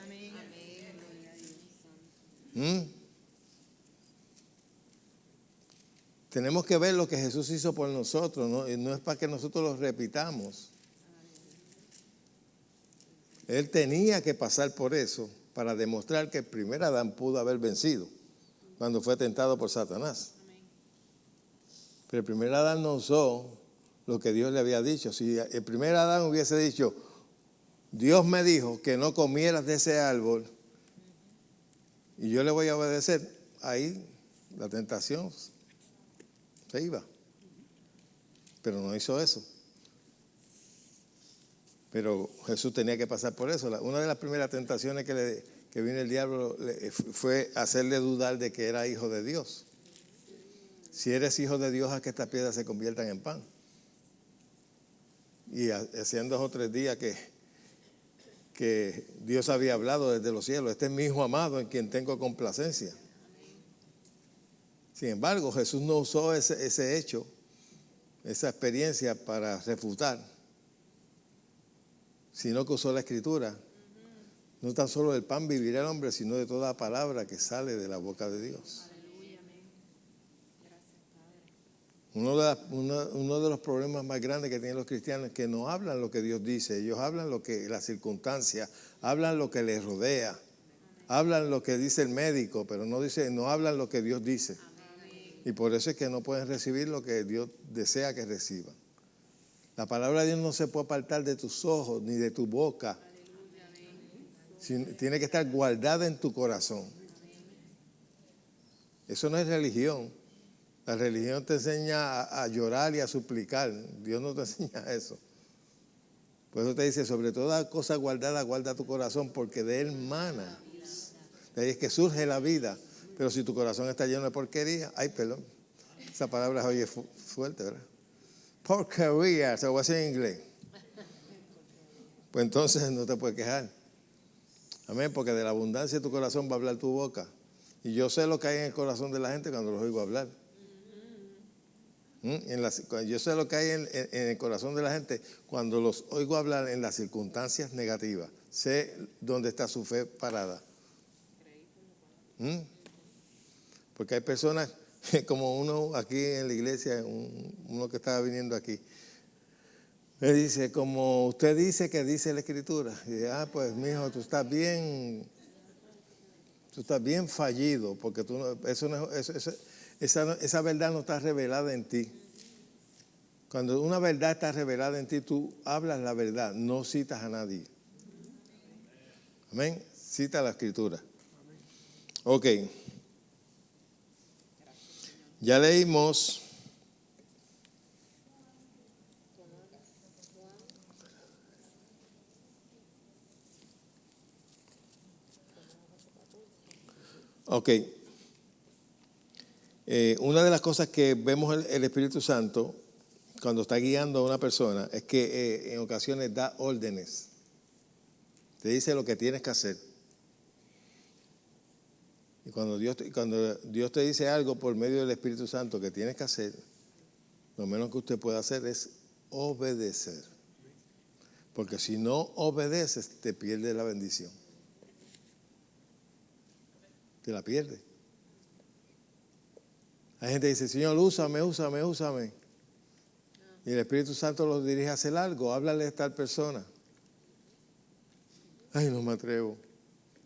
tenemos que ver lo que Jesús hizo por nosotros, ¿no? Y no es para que nosotros lo repitamos. Él tenía que pasar por eso para demostrar que el primer Adán pudo haber vencido cuando fue tentado por Satanás. Pero el primer Adán no usó lo que Dios le había dicho. Si el primer Adán hubiese dicho, Dios me dijo que no comieras de ese árbol y yo le voy a obedecer, ahí la tentación se iba. Pero no hizo eso. Pero Jesús tenía que pasar por eso. Una de las primeras tentaciones que vino el diablo fue hacerle dudar de que era hijo de Dios. Si eres hijo de Dios, haz que estas piedras se conviertan en pan. Y hacían 2 o 3 días que Dios había hablado desde los cielos. Este es mi hijo amado en quien tengo complacencia. Sin embargo, Jesús no usó ese hecho, esa experiencia para refutar, sino que usó la Escritura. No tan solo del pan vivirá el hombre, sino de toda palabra que sale de la boca de Dios. Aleluya, amén. Gracias, Padre. Uno de los problemas más grandes que tienen los cristianos es que no hablan lo que Dios dice. Ellos hablan lo que las circunstancias, hablan lo que les rodea, hablan lo que dice el médico, pero no hablan lo que Dios dice. Y por eso es que no pueden recibir lo que Dios desea que reciban. La palabra de Dios no se puede apartar de tus ojos ni de tu boca. Tiene que estar guardada en tu corazón. Eso no es religión. La religión te enseña a llorar y a suplicar. Dios no te enseña eso. Por eso te dice, sobre toda cosa guardada, guarda tu corazón, porque de él mana. De ahí es que surge la vida. Pero si tu corazón está lleno de porquería, ay, perdón. Esa palabra oye fuerte, ¿verdad? Porquería, se lo voy a decir en inglés. Pues entonces no te puedes quejar. Amén, porque de la abundancia de tu corazón va a hablar tu boca. Y yo sé lo que hay en el corazón de la gente cuando los oigo hablar. Yo sé lo que hay en el corazón de la gente cuando los oigo hablar en las circunstancias negativas. Sé dónde está su fe parada. Porque hay personas, como uno aquí en la iglesia, uno que estaba viniendo aquí, me dice, como usted dice que dice la Escritura. Y dice, pues mijo, tú estás bien fallido, porque esa verdad no está revelada en ti. Cuando una verdad está revelada en ti, tú hablas la verdad, no citas a nadie. Amén. Cita la Escritura. Ok. Ya leímos. Ok. Una de las cosas que vemos el Espíritu Santo cuando está guiando a una persona es que en ocasiones da órdenes. Te dice lo que tienes que hacer. Y cuando Dios te dice algo por medio del Espíritu Santo que tienes que hacer, lo menos que usted puede hacer es obedecer. Porque si no obedeces, te pierdes la bendición. Te la pierdes. Hay gente que dice, Señor, úsame. Y el Espíritu Santo los dirige a hacer algo, háblale a tal persona. Ay, no me atrevo.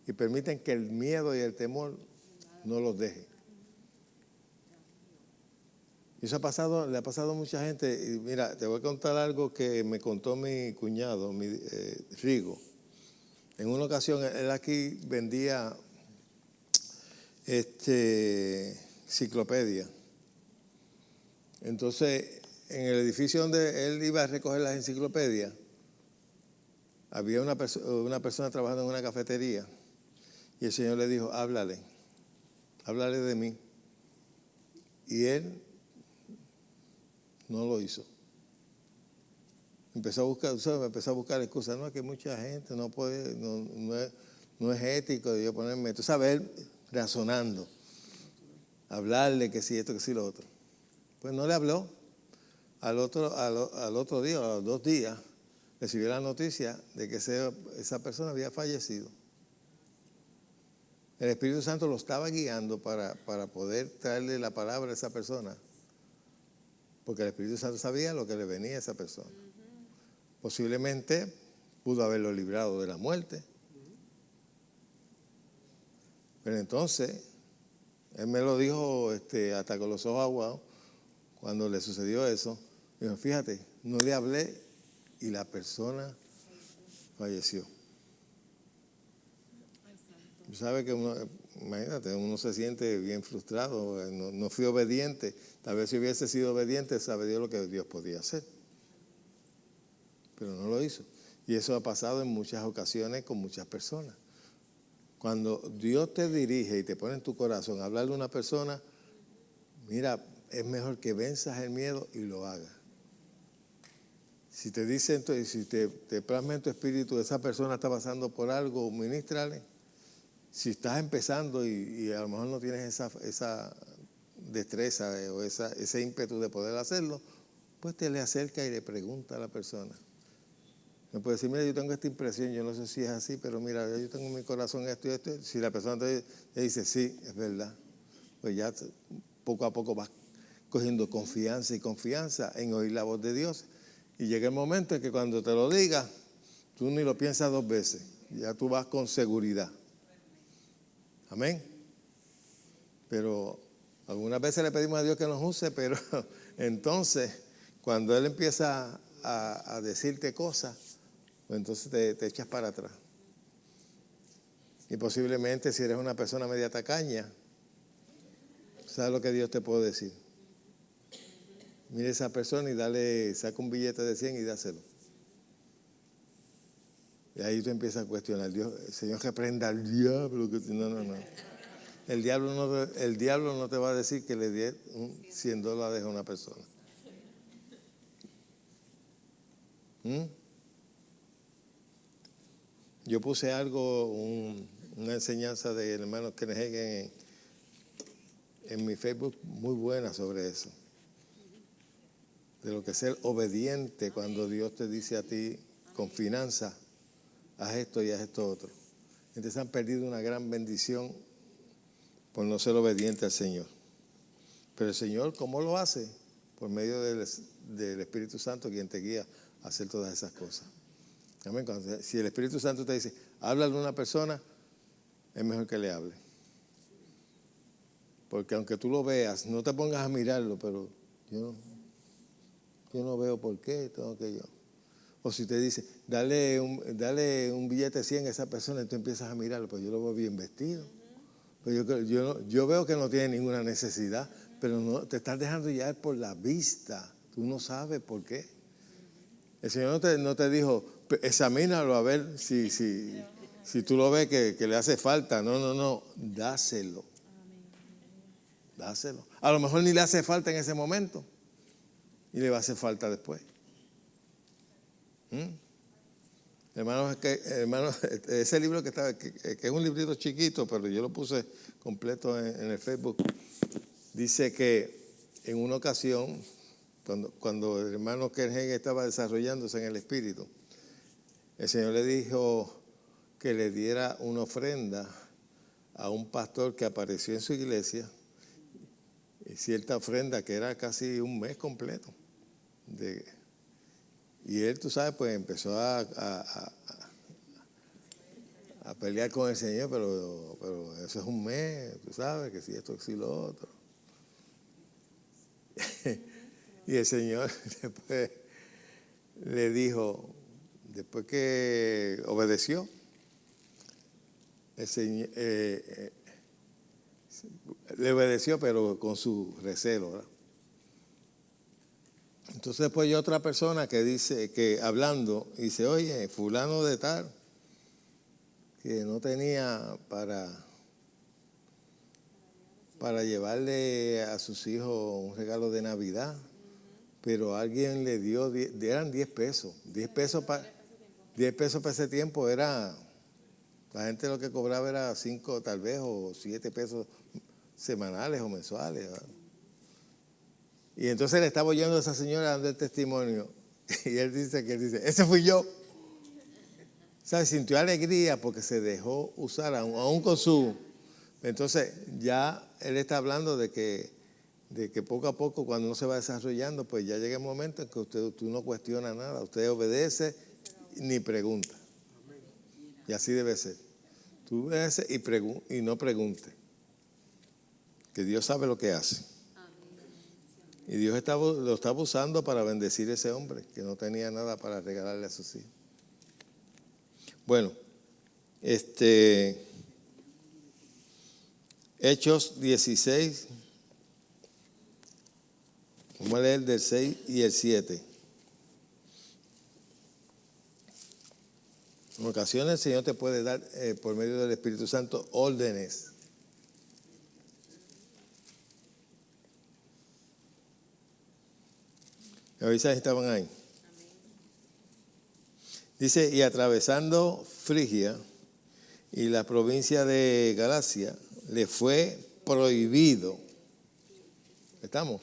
Y permiten que el miedo y el temor no los deje. Y eso le ha pasado a mucha gente. Y mira, te voy a contar algo que me contó mi cuñado, Rigo. En una ocasión, él aquí vendía enciclopedia. Entonces, en el edificio donde él iba a recoger las enciclopedias, había una persona trabajando en una cafetería y el Señor le dijo, háblale de mí. Y él no lo hizo. Empezó a buscar excusas. No, es que mucha gente no puede, no es ético de yo ponerme, tú sabes, él razonando, hablarle que sí esto, que sí lo otro. Pues no le habló. Al otro día, a los 2 días, recibió la noticia de que esa persona había fallecido. El Espíritu Santo lo estaba guiando para poder traerle la palabra a esa persona. porque el Espíritu Santo sabía lo que le venía a esa persona. Posiblemente pudo haberlo librado de la muerte. Pero entonces, él me lo dijo hasta con los ojos aguados, cuando le sucedió eso. Dijo, fíjate, no le hablé y la persona falleció. ¿Sabe que uno, imagínate, uno se siente bien frustrado? No fui obediente. Tal vez si hubiese sido obediente, sabe Dios lo que Dios podía hacer. Pero no lo hizo. Y eso ha pasado en muchas ocasiones con muchas personas. Cuando Dios te dirige y te pone en tu corazón a hablarle a una persona, mira, es mejor que venzas el miedo y lo hagas. Si te dicen, si te plasma en tu espíritu, esa persona está pasando por algo, ministrale. Si estás empezando y a lo mejor no tienes esa destreza o ese ímpetu de poder hacerlo, pues te le acerca y le pregunta a la persona. Me puede decir, mira, yo tengo esta impresión, yo no sé si es así, pero mira, yo tengo en mi corazón esto y esto. Si la persona te dice, sí, es verdad, pues ya poco a poco vas cogiendo confianza y confianza en oír la voz de Dios. Y llega el momento en que cuando te lo diga, tú ni lo piensas dos veces, ya tú vas con seguridad. Amén. Pero algunas veces le pedimos a Dios que nos use, pero entonces cuando Él empieza a decirte cosas, pues entonces te echas para atrás. Y posiblemente si eres una persona media tacaña, ¿sabes lo que Dios te puede decir? Mire a esa persona y saca un billete de 100 y dáselo. Y ahí tú empiezas a cuestionar, Dios, el Señor reprenda al diablo. No. El diablo no te va a decir que le dé $100 a una persona. Yo puse algo, una enseñanza del hermano Kenneth Hagin en mi Facebook muy buena sobre eso. De lo que es ser obediente cuando Dios te dice a ti con finanzas, haz esto y haz esto otro. Entonces han perdido una gran bendición por no ser obediente al Señor. Pero el Señor, ¿cómo lo hace? Por medio del Espíritu Santo, quien te guía a hacer todas esas cosas. Amén. Si el Espíritu Santo te dice, háblale a una persona, es mejor que le hable. Porque aunque tú lo veas, no te pongas a mirarlo, pero yo no veo por qué tengo que yo. O si te dice, dale un billete de 100 a esa persona y tú empiezas a mirarlo, pues yo lo veo bien vestido. Pues yo veo que no tiene ninguna necesidad, pero no te estás dejando llevar por la vista. Tú no sabes por qué. El Señor no te dijo, examínalo a ver si tú lo ves que le hace falta. No, dáselo. Dáselo. A lo mejor ni le hace falta en ese momento y le va a hacer falta después. Hermanos, ese libro que es un librito chiquito, pero yo lo puse completo en el Facebook, dice que en una ocasión, cuando el hermano Kenneth Hagin estaba desarrollándose en el Espíritu, el Señor le dijo que le diera una ofrenda a un pastor que apareció en su iglesia, y cierta ofrenda que era casi un mes completo. Y él, tú sabes, pues empezó a pelear con el Señor, pero eso es un mes, tú sabes, que si esto, que si lo otro. Y el Señor después le dijo, después que obedeció, el Señor le obedeció, pero con su recelo, ¿verdad? Entonces después hay otra persona que dice, que hablando, dice, oye, fulano de tal, que no tenía para llevarle a sus hijos un regalo de Navidad, pero alguien le dio, eran 10 pesos. 10 pesos para ese tiempo era, la gente lo que cobraba era 5 tal vez o 7 pesos semanales o mensuales, ¿verdad? Y entonces le estaba oyendo a esa señora dando el testimonio. Y él dice, ese fui yo. ¿Sabes? Sintió alegría porque se dejó usar, aún con su... Entonces ya él está hablando de que de que poco a poco, cuando uno se va desarrollando, pues ya llega el momento en que tú no cuestiona nada, usted obedece ni pregunta. Y así debe ser. Tú obedeces y no preguntes. Que Dios sabe lo que hace. Y Dios lo estaba usando para bendecir a ese hombre que no tenía nada para regalarle a sus hijos. Bueno, Hechos 16. Vamos a leer del 6 y el 7. En ocasiones el Señor te puede dar, por medio del Espíritu Santo, órdenes. Me avisan si estaban ahí. Dice, y atravesando Frigia y la provincia de Galacia, le fue prohibido. ¿Estamos?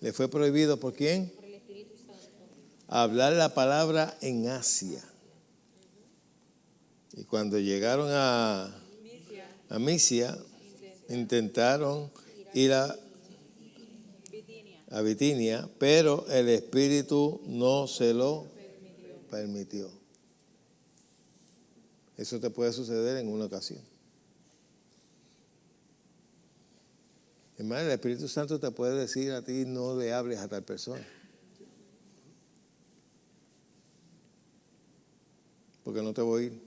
Le fue prohibido, ¿por quién? Por el Espíritu Santo. Hablar la palabra en Asia. Y cuando llegaron a Misia, intentaron ir a Bitinia, pero el Espíritu no se lo permitió. Eso te puede suceder en una ocasión. Hermano, el Espíritu Santo te puede decir a ti, no le hables a tal persona. Porque no te voy a ir.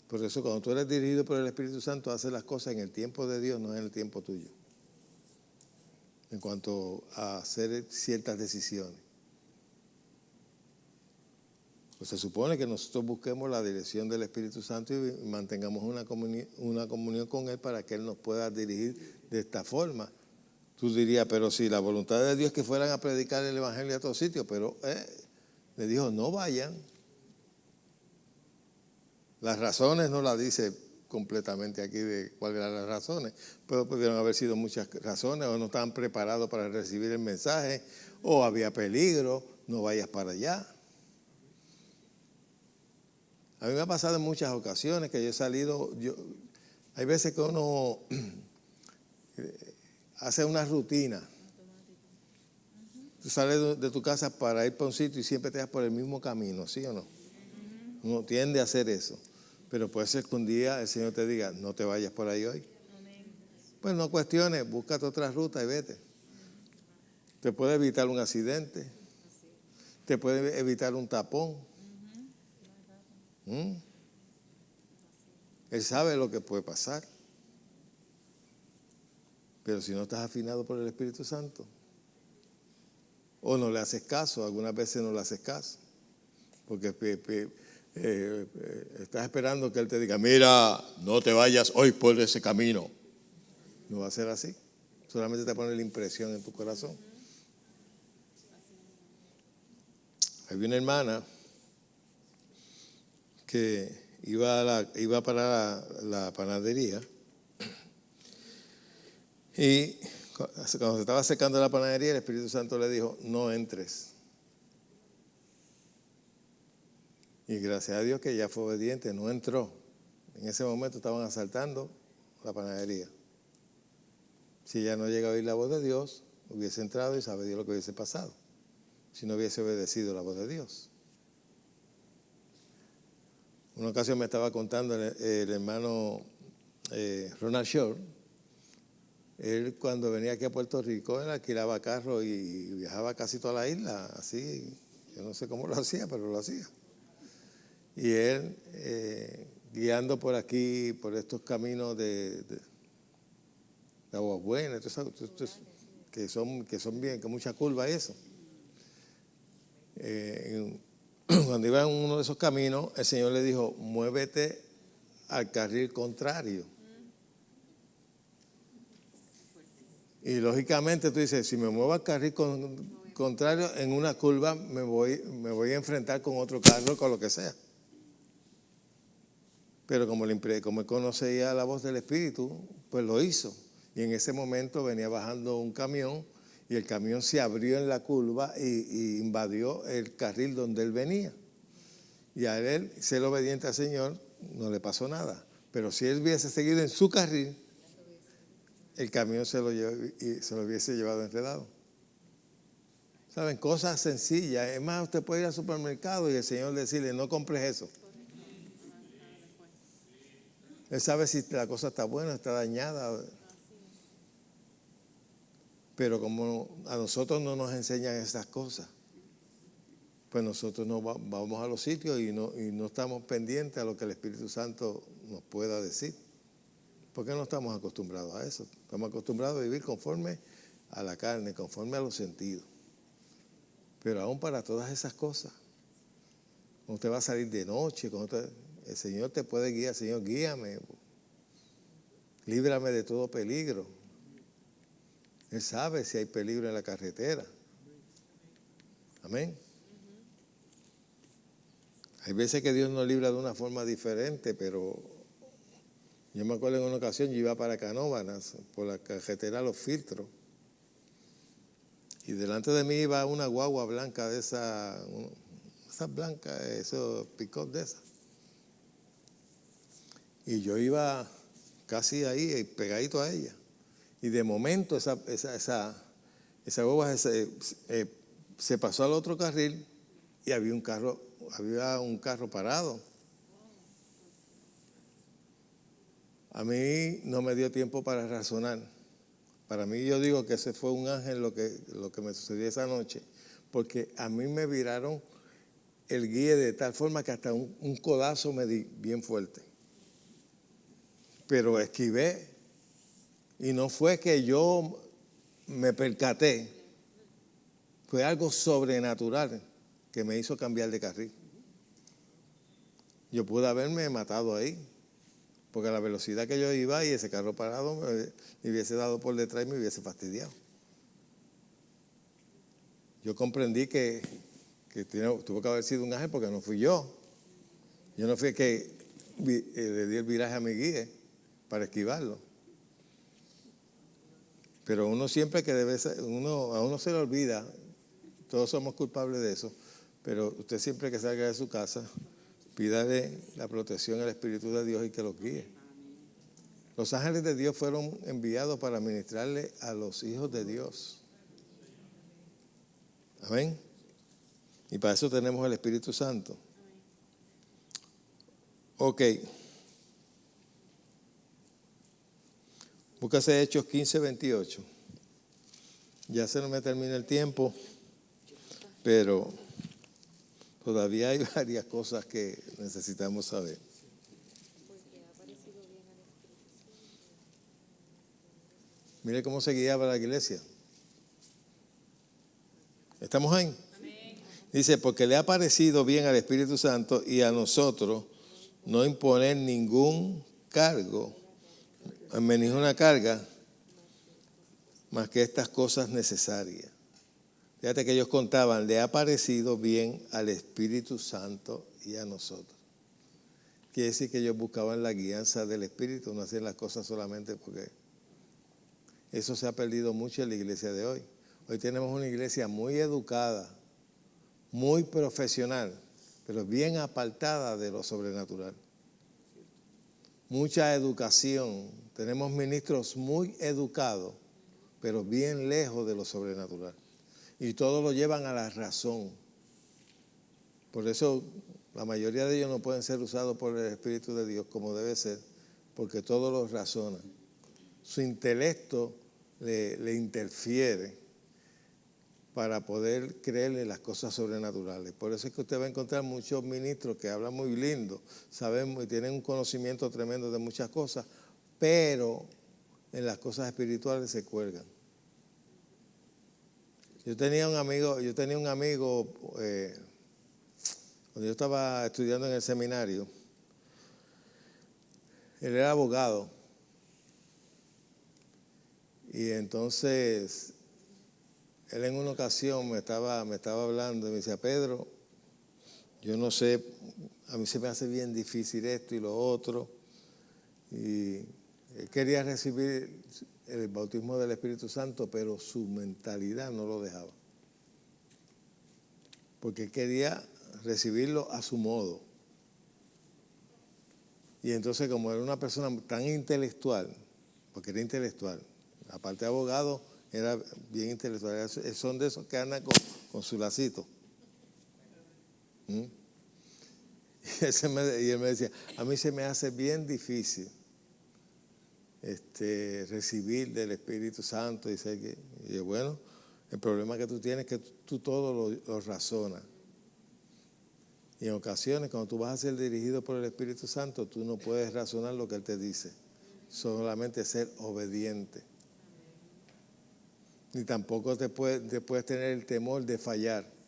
Por eso cuando tú eres dirigido por el Espíritu Santo, haces las cosas en el tiempo de Dios, no en el tiempo tuyo. En cuanto a hacer ciertas decisiones. Pues se supone que nosotros busquemos la dirección del Espíritu Santo y mantengamos una comunión con Él para que Él nos pueda dirigir de esta forma. Tú dirías, pero si la voluntad de Dios es que fueran a predicar el Evangelio a todos sitios, pero le dijo, no vayan. Las razones no las dice completamente aquí de cuáles eran las razones, pero pudieron haber sido muchas razones, o no estaban preparados para recibir el mensaje, o había peligro, no vayas para allá. A mí me ha pasado en muchas ocasiones que yo he salido, hay veces que uno hace una rutina. Tú sales de tu casa para ir para un sitio y siempre te vas por el mismo camino, ¿sí o no? Uno tiende a hacer eso. Pero puede ser que un día el Señor te diga, no te vayas por ahí hoy. Pues no cuestiones, búscate otra ruta y vete. Te puede evitar un accidente. Te puede evitar un tapón. Él sabe lo que puede pasar. Pero si no estás afinado por el Espíritu Santo, o no le haces caso, algunas veces no le haces caso, porque estás esperando que Él te diga, mira, no te vayas hoy por ese camino. No va a ser así. Solamente te pone la impresión en tu corazón. Había una hermana que iba para la panadería y cuando se estaba secando la panadería, el Espíritu Santo le dijo, no entres. Y gracias a Dios que ella fue obediente, no entró. En ese momento estaban asaltando la panadería. Si ella no llega a oír la voz de Dios, hubiese entrado y sabe Dios lo que hubiese pasado. Si no hubiese obedecido la voz de Dios. Una ocasión me estaba contando el hermano Ronald Shore. Él cuando venía aquí a Puerto Rico, él alquilaba carro y viajaba casi toda la isla, así. Yo no sé cómo lo hacía, pero lo hacía. Y él, guiando por aquí, por estos caminos de Aguas Buenas, que son bien, que mucha curva y eso. Cuando iba en uno de esos caminos, el Señor le dijo, muévete al carril contrario. Y lógicamente tú dices, si me muevo al carril contrario, en una curva me voy a enfrentar con otro carro, con lo que sea. Pero como él conocía la voz del Espíritu, pues lo hizo. Y en ese momento venía bajando un camión y el camión se abrió en la curva y invadió el carril donde él venía. Y a él, ser obediente al Señor, no le pasó nada. Pero si él hubiese seguido en su carril, el camión se lo hubiese llevado enredado. ¿Saben? Cosas sencillas. Es más, usted puede ir al supermercado y el Señor decirle, no compres eso. Él sabe si la cosa está buena, está dañada. Pero como a nosotros no nos enseñan esas cosas, pues nosotros no vamos a los sitios y no estamos pendientes a lo que el Espíritu Santo nos pueda decir. Porque no estamos acostumbrados a eso. Estamos acostumbrados a vivir conforme a la carne, conforme a los sentidos. Pero aún para todas esas cosas, cuando usted va a salir de noche, el Señor te puede guiar. Señor, guíame, líbrame de todo peligro. Él sabe si hay peligro en la carretera. Amén. Hay veces que Dios nos libra de una forma diferente, pero yo me acuerdo en una ocasión, yo iba para Canóvanas, por la carretera Los Filtros, y delante de mí iba una guagua blanca de esas blancas, esos pick-up de esas. Y yo iba casi ahí, pegadito a ella. Y de momento esa guagua se pasó al otro carril y había un carro parado. A mí no me dio tiempo para razonar. Para mí, yo digo que ese fue un ángel lo que me sucedió esa noche, porque a mí me viraron el guía de tal forma que hasta un codazo me di bien fuerte. Pero esquivé, y no fue que yo me percaté, fue algo sobrenatural que me hizo cambiar de carril. Yo pude haberme matado ahí, porque a la velocidad que yo iba y ese carro parado me hubiese dado por detrás y me hubiese fastidiado. Yo comprendí que tuvo que haber sido un ángel porque no fui yo. Yo no fui el que le di el viraje a mi guía para esquivarlo. Pero uno siempre que a uno se le olvida, todos somos culpables de eso, pero usted siempre que salga de su casa, pídale la protección al Espíritu de Dios y que los guíe. Los ángeles de Dios fueron enviados para ministrarle a los hijos de Dios. Amén. Y para eso tenemos el Espíritu Santo. Ok. Búscase Hechos 15:28. Ya se nos me termina el tiempo, pero todavía hay varias cosas que necesitamos saber. Mire cómo se guiaba la iglesia. ¿Estamos ahí? Amén. Dice, porque le ha parecido bien al Espíritu Santo y a nosotros no imponer ningún cargo, ninguna carga, más que estas cosas necesarias. Fíjate que ellos contaban, le ha parecido bien al Espíritu Santo y a nosotros. Quiere decir que ellos buscaban la guianza del Espíritu, no hacían las cosas solamente porque eso se ha perdido mucho en la iglesia de hoy. Hoy tenemos una iglesia muy educada, muy profesional, pero bien apartada de lo sobrenatural. Mucha educación. Tenemos ministros muy educados, pero bien lejos de lo sobrenatural. Y todos lo llevan a la razón. Por eso la mayoría de ellos no pueden ser usados por el Espíritu de Dios como debe ser, porque todos los razonan. Su intelecto le interfiere para poder creerle las cosas sobrenaturales. Por eso es que usted va a encontrar muchos ministros que hablan muy lindo, saben y tienen un conocimiento tremendo de muchas cosas, pero en las cosas espirituales se cuelgan. Yo tenía un amigo cuando yo estaba estudiando en el seminario. Él era abogado. Y entonces, él en una ocasión me estaba hablando y me decía, Pedro, yo no sé, a mí se me hace bien difícil esto y lo otro. Y él quería recibir el bautismo del Espíritu Santo, pero su mentalidad no lo dejaba. Porque él quería recibirlo a su modo. Y entonces, como era una persona tan intelectual, porque era intelectual, aparte de abogado, era bien intelectual. Son de esos que andan con su lacito. ¿Mm? Y él me decía, a mí se me hace bien difícil recibir del Espíritu Santo. Y yo, bueno, el problema que tú tienes es que tú todo lo razonas. Y en ocasiones, cuando tú vas a ser dirigido por el Espíritu Santo, tú no puedes razonar lo que Él te dice. Solamente ser obediente. Ni tampoco te puedes tener el temor de fallar.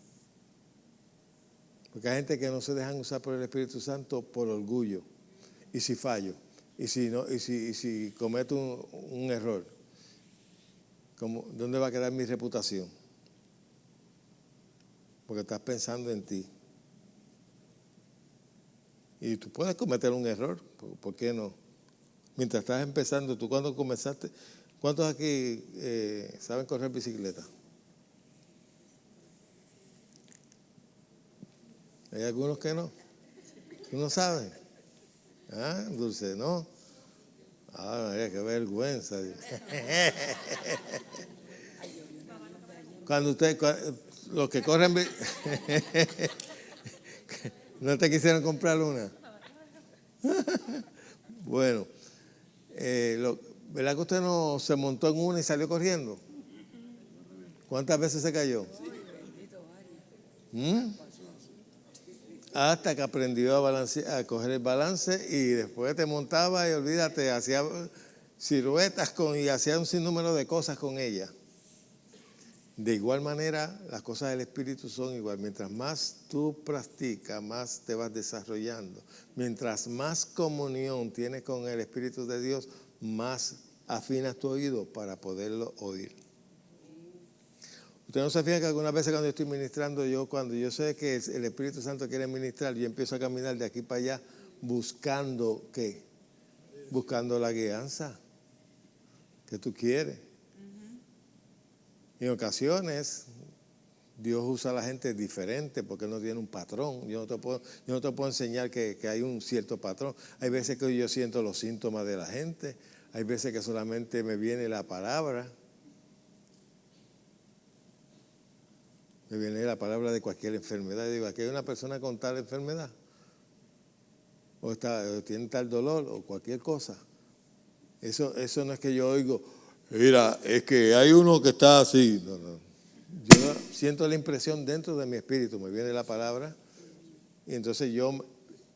Porque hay gente que no se dejan usar por el Espíritu Santo por orgullo. Y si fallo, y si cometo un error, ¿dónde va a quedar mi reputación? Porque estás pensando en ti. Y tú puedes cometer un error, ¿por qué no? Mientras estás empezando, tú cuando comenzaste, ¿cuántos aquí saben correr bicicleta? Hay algunos que no. ¿Tú no sabes? Ah, Dulce, ¿no? Ah, María, qué vergüenza. Los que corren, ¿no te quisieron comprar una? Bueno, ¿verdad que usted no se montó en una y salió corriendo? ¿Cuántas veces se cayó? Hasta que aprendió a coger el balance y después te montaba y olvídate, hacía siluetas y hacía un sinnúmero de cosas con ella. De igual manera, las cosas del Espíritu son igual. Mientras más tú practicas, más te vas desarrollando. Mientras más comunión tienes con el Espíritu de Dios, más afinas tu oído para poderlo oír. Usted no se fija que algunas veces cuando yo estoy ministrando, cuando yo sé que el Espíritu Santo quiere ministrar, yo empiezo a caminar de aquí para allá buscando ¿qué? Buscando la guianza que tú quieres. En ocasiones, Dios usa a la gente diferente porque Él no tiene un patrón. Yo no te puedo enseñar que hay un cierto patrón. Hay veces que yo siento los síntomas de la gente. Hay veces que solamente me viene la palabra. Me viene la palabra de cualquier enfermedad. Digo, aquí hay una persona con tal enfermedad. O tiene tal dolor o cualquier cosa. Eso no es que yo oigo, mira, es que hay uno que está así. No. Yo siento la impresión dentro de mi espíritu. Me viene la palabra y entonces yo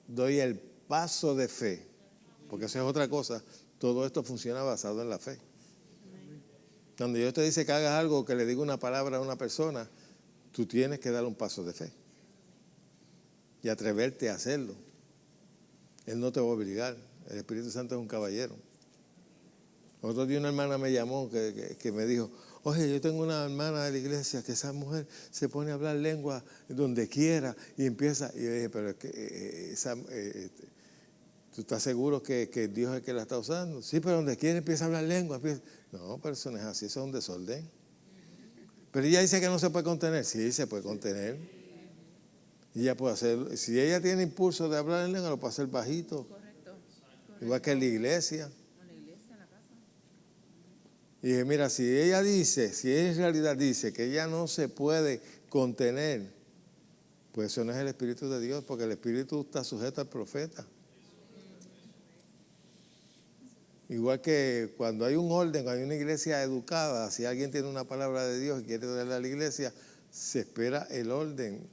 doy el paso de fe. Porque eso es otra cosa. Todo esto funciona basado en la fe. Cuando Dios te dice que hagas algo, que le diga una palabra a una persona, tú tienes que dar un paso de fe y atreverte a hacerlo. Él no te va a obligar. El Espíritu Santo es un caballero. Otro día una hermana me llamó que me dijo, oye, yo tengo una hermana de la iglesia que esa mujer se pone a hablar lengua donde quiera y empieza. Y yo dije, pero es que ¿tú estás seguro que Dios es el que la está usando? Sí, pero donde quiera empieza a hablar lengua. No, pero eso no es así, eso es un desorden. Pero ella dice que no se puede contener. Sí, se puede contener. Y ella puede hacer, si ella tiene impulso de hablar en lengua, lo puede hacer bajito. Correcto. Igual que en la iglesia. En la iglesia, en la casa. Y dije, mira, si ella en realidad dice que ella no se puede contener, pues eso no es el Espíritu de Dios, porque el Espíritu está sujeto al profeta. Igual que cuando hay un orden, cuando hay una iglesia educada, si alguien tiene una palabra de Dios y quiere darle a la iglesia, se espera el orden,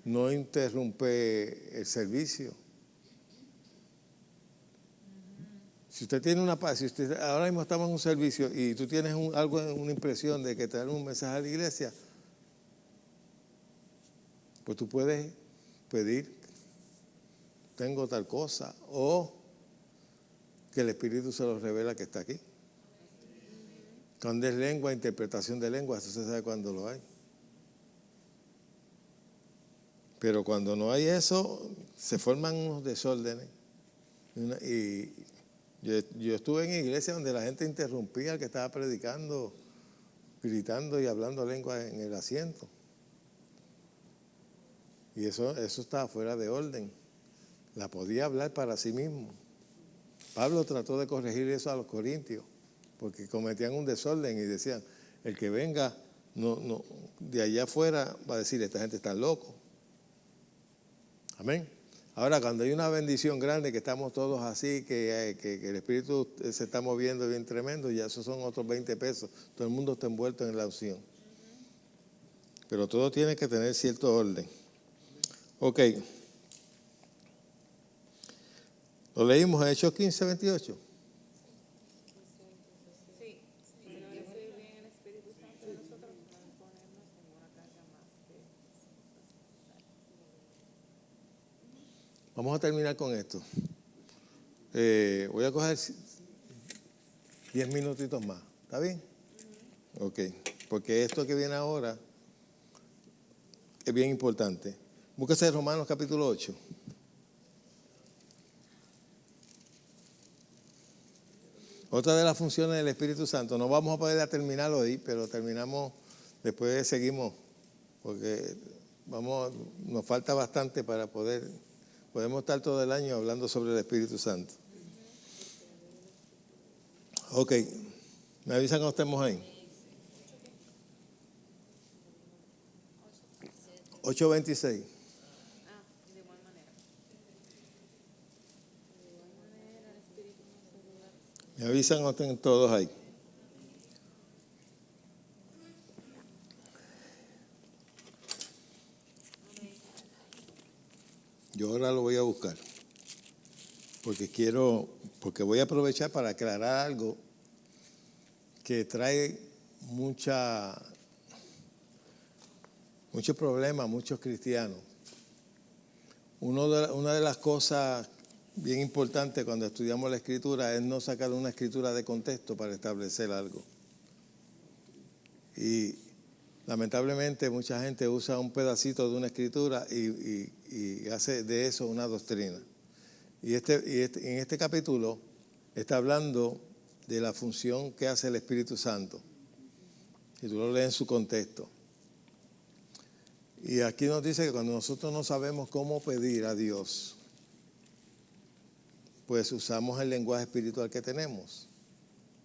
no interrumpe el servicio. Si usted tiene ahora mismo estamos en un servicio y tú tienes una impresión de que te dan un mensaje a la iglesia, pues tú puedes pedir, tengo tal cosa, o que el Espíritu se lo revela que está aquí. Cuando es lengua, interpretación de lengua, eso se sabe cuando lo hay. Pero cuando no hay eso, se forman unos desórdenes. Y yo estuve en iglesias donde la gente interrumpía al que estaba predicando, gritando y hablando lengua en el asiento. Y eso estaba fuera de orden. La podía hablar para sí mismo. Pablo trató de corregir eso a los corintios. porque cometían un desorden y decían, el que venga de allá afuera va a decir, esta gente está loco. Amén. Ahora, cuando hay una bendición grande, que estamos todos así, que el Espíritu se está moviendo bien tremendo, ya esos son otros 20 pesos. Todo el mundo está envuelto en la unción. Pero todo tiene que tener cierto orden. Ok. Lo leímos en Hechos 15, 28. Sí, si no recibir bien el Espíritu Santo de nosotros, no ponernos en una carga más que... Vamos a terminar con esto. Voy a coger 10 minutitos más. ¿Está bien? Ok. Porque esto que viene ahora es bien importante. Búsquese Romanos capítulo 8. Otra de las funciones del Espíritu Santo, no vamos a poder terminar hoy, pero terminamos, después seguimos, porque nos falta bastante para podemos estar todo el año hablando sobre el Espíritu Santo. Ok, me avisan cuando estemos ahí. 8:26. De igual manera. El Espíritu nos ayuda. Me avisan cuando estén todos ahí. Yo ahora lo voy a buscar, porque voy a aprovechar para aclarar algo que trae muchos problemas a muchos cristianos. Una de las cosas bien importantes cuando estudiamos la Escritura es no sacar una Escritura de contexto para establecer algo. Y lamentablemente mucha gente usa un pedacito de una Escritura y hace de eso una doctrina. Y en este capítulo está hablando de la función que hace el Espíritu Santo. Y tú lo lees en su contexto. Y aquí nos dice que cuando nosotros no sabemos cómo pedir a Dios, pues usamos el lenguaje espiritual que tenemos.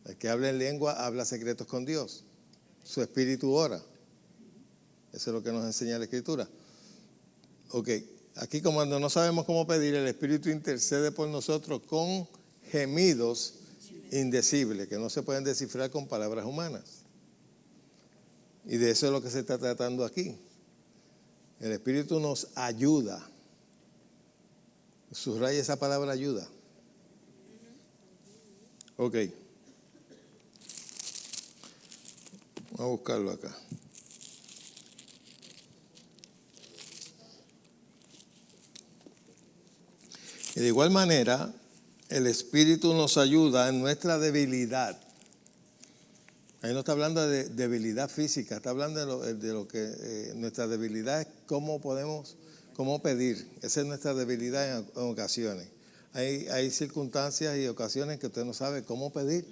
El que habla en lengua habla secretos con Dios. Su espíritu ora. Eso es lo que nos enseña la Escritura. Ok, aquí como cuando no sabemos cómo pedir, el Espíritu intercede por nosotros con gemidos indecibles, que no se pueden descifrar con palabras humanas. Y de eso es lo que se está tratando aquí. El Espíritu nos ayuda. Subraya esa palabra ayuda. Ok. Vamos a buscarlo acá. Y de igual manera, el Espíritu nos ayuda en nuestra debilidad. Ahí no está hablando de debilidad física, está hablando de lo que nuestra debilidad es cómo pedir. Esa es nuestra debilidad en ocasiones. Hay circunstancias y ocasiones que usted no sabe cómo pedir.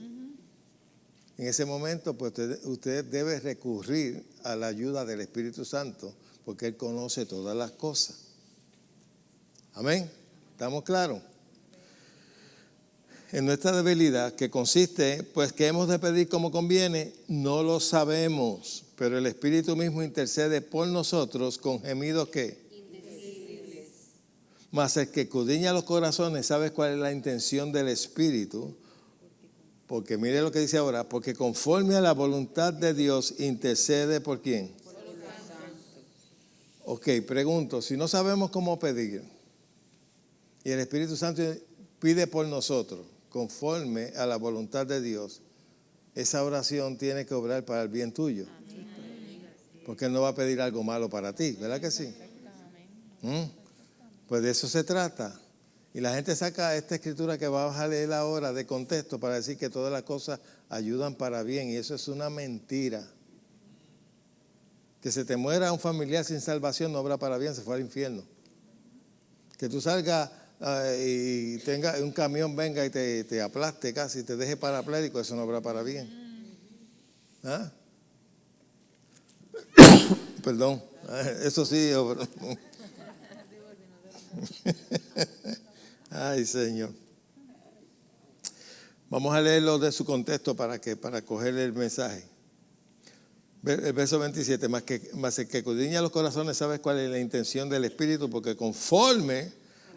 En ese momento, pues usted debe recurrir a la ayuda del Espíritu Santo, porque Él conoce todas las cosas. Amén. ¿Estamos claros? En nuestra debilidad, que consiste, pues, que hemos de pedir como conviene, no lo sabemos, pero el Espíritu mismo intercede por nosotros con gemidos que indecibles. Mas el que escudriña los corazones, ¿sabes cuál es la intención del Espíritu? Porque mire lo que dice ahora, porque conforme a la voluntad de Dios intercede por quién. Por los santos. Ok, pregunto, si no sabemos cómo pedir y el Espíritu Santo pide por nosotros, conforme a la voluntad de Dios, esa oración tiene que obrar para el bien tuyo. Porque Él no va a pedir algo malo para ti, ¿verdad que sí? Pues de eso se trata. Y la gente saca esta escritura que vamos a leer ahora de contexto para decir que todas las cosas ayudan para bien, y eso es una mentira. Que se te muera un familiar sin salvación no obra para bien, se fue al infierno. Que tú salgas y tenga un camión venga y te aplaste casi, te deje parapléjico, eso no obra para bien. ¿Ah? Perdón, eso sí. Ay, Señor. Vamos Vamos a leerlo de su contexto para coger el mensaje. El verso 27, más el que escudriña los corazones sabe cuál es la intención del Espíritu, porque conforme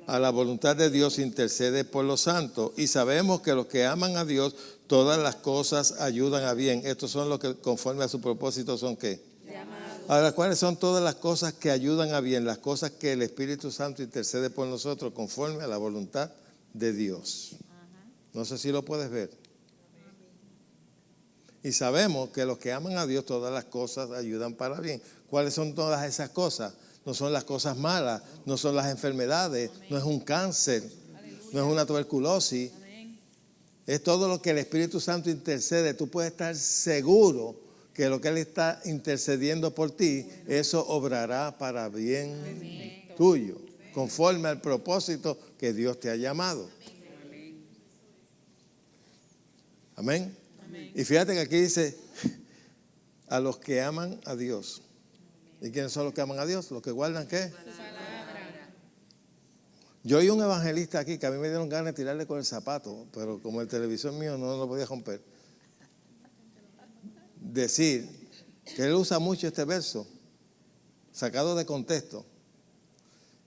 a la voluntad de Dios intercede por los santos. Y sabemos que los que aman a Dios, todas las cosas ayudan a bien. Estos son los que conforme a su propósito son ¿qué? Llamados. Ahora, ¿cuáles son todas las cosas que ayudan a bien? Las cosas que el Espíritu Santo intercede por nosotros conforme a la voluntad de Dios. No sé si lo puedes ver. Y sabemos que los que aman a Dios, todas las cosas ayudan para bien. ¿Cuáles son todas esas cosas? No son las cosas malas, no son las enfermedades, no es un cáncer, no es una tuberculosis. Es todo lo que el Espíritu Santo intercede. Tú puedes estar seguro que lo que Él está intercediendo por ti, eso obrará para bien tuyo, conforme al propósito que Dios te ha llamado. Amén. Y fíjate que aquí dice, a los que aman a Dios. ¿Y quiénes son los que aman a Dios? Los que guardan ¿qué? Yo oí un evangelista aquí que a mí me dieron ganas de tirarle con el zapato, pero como el televisor mío no lo podía romper. Decir que él usa mucho este verso, sacado de contexto.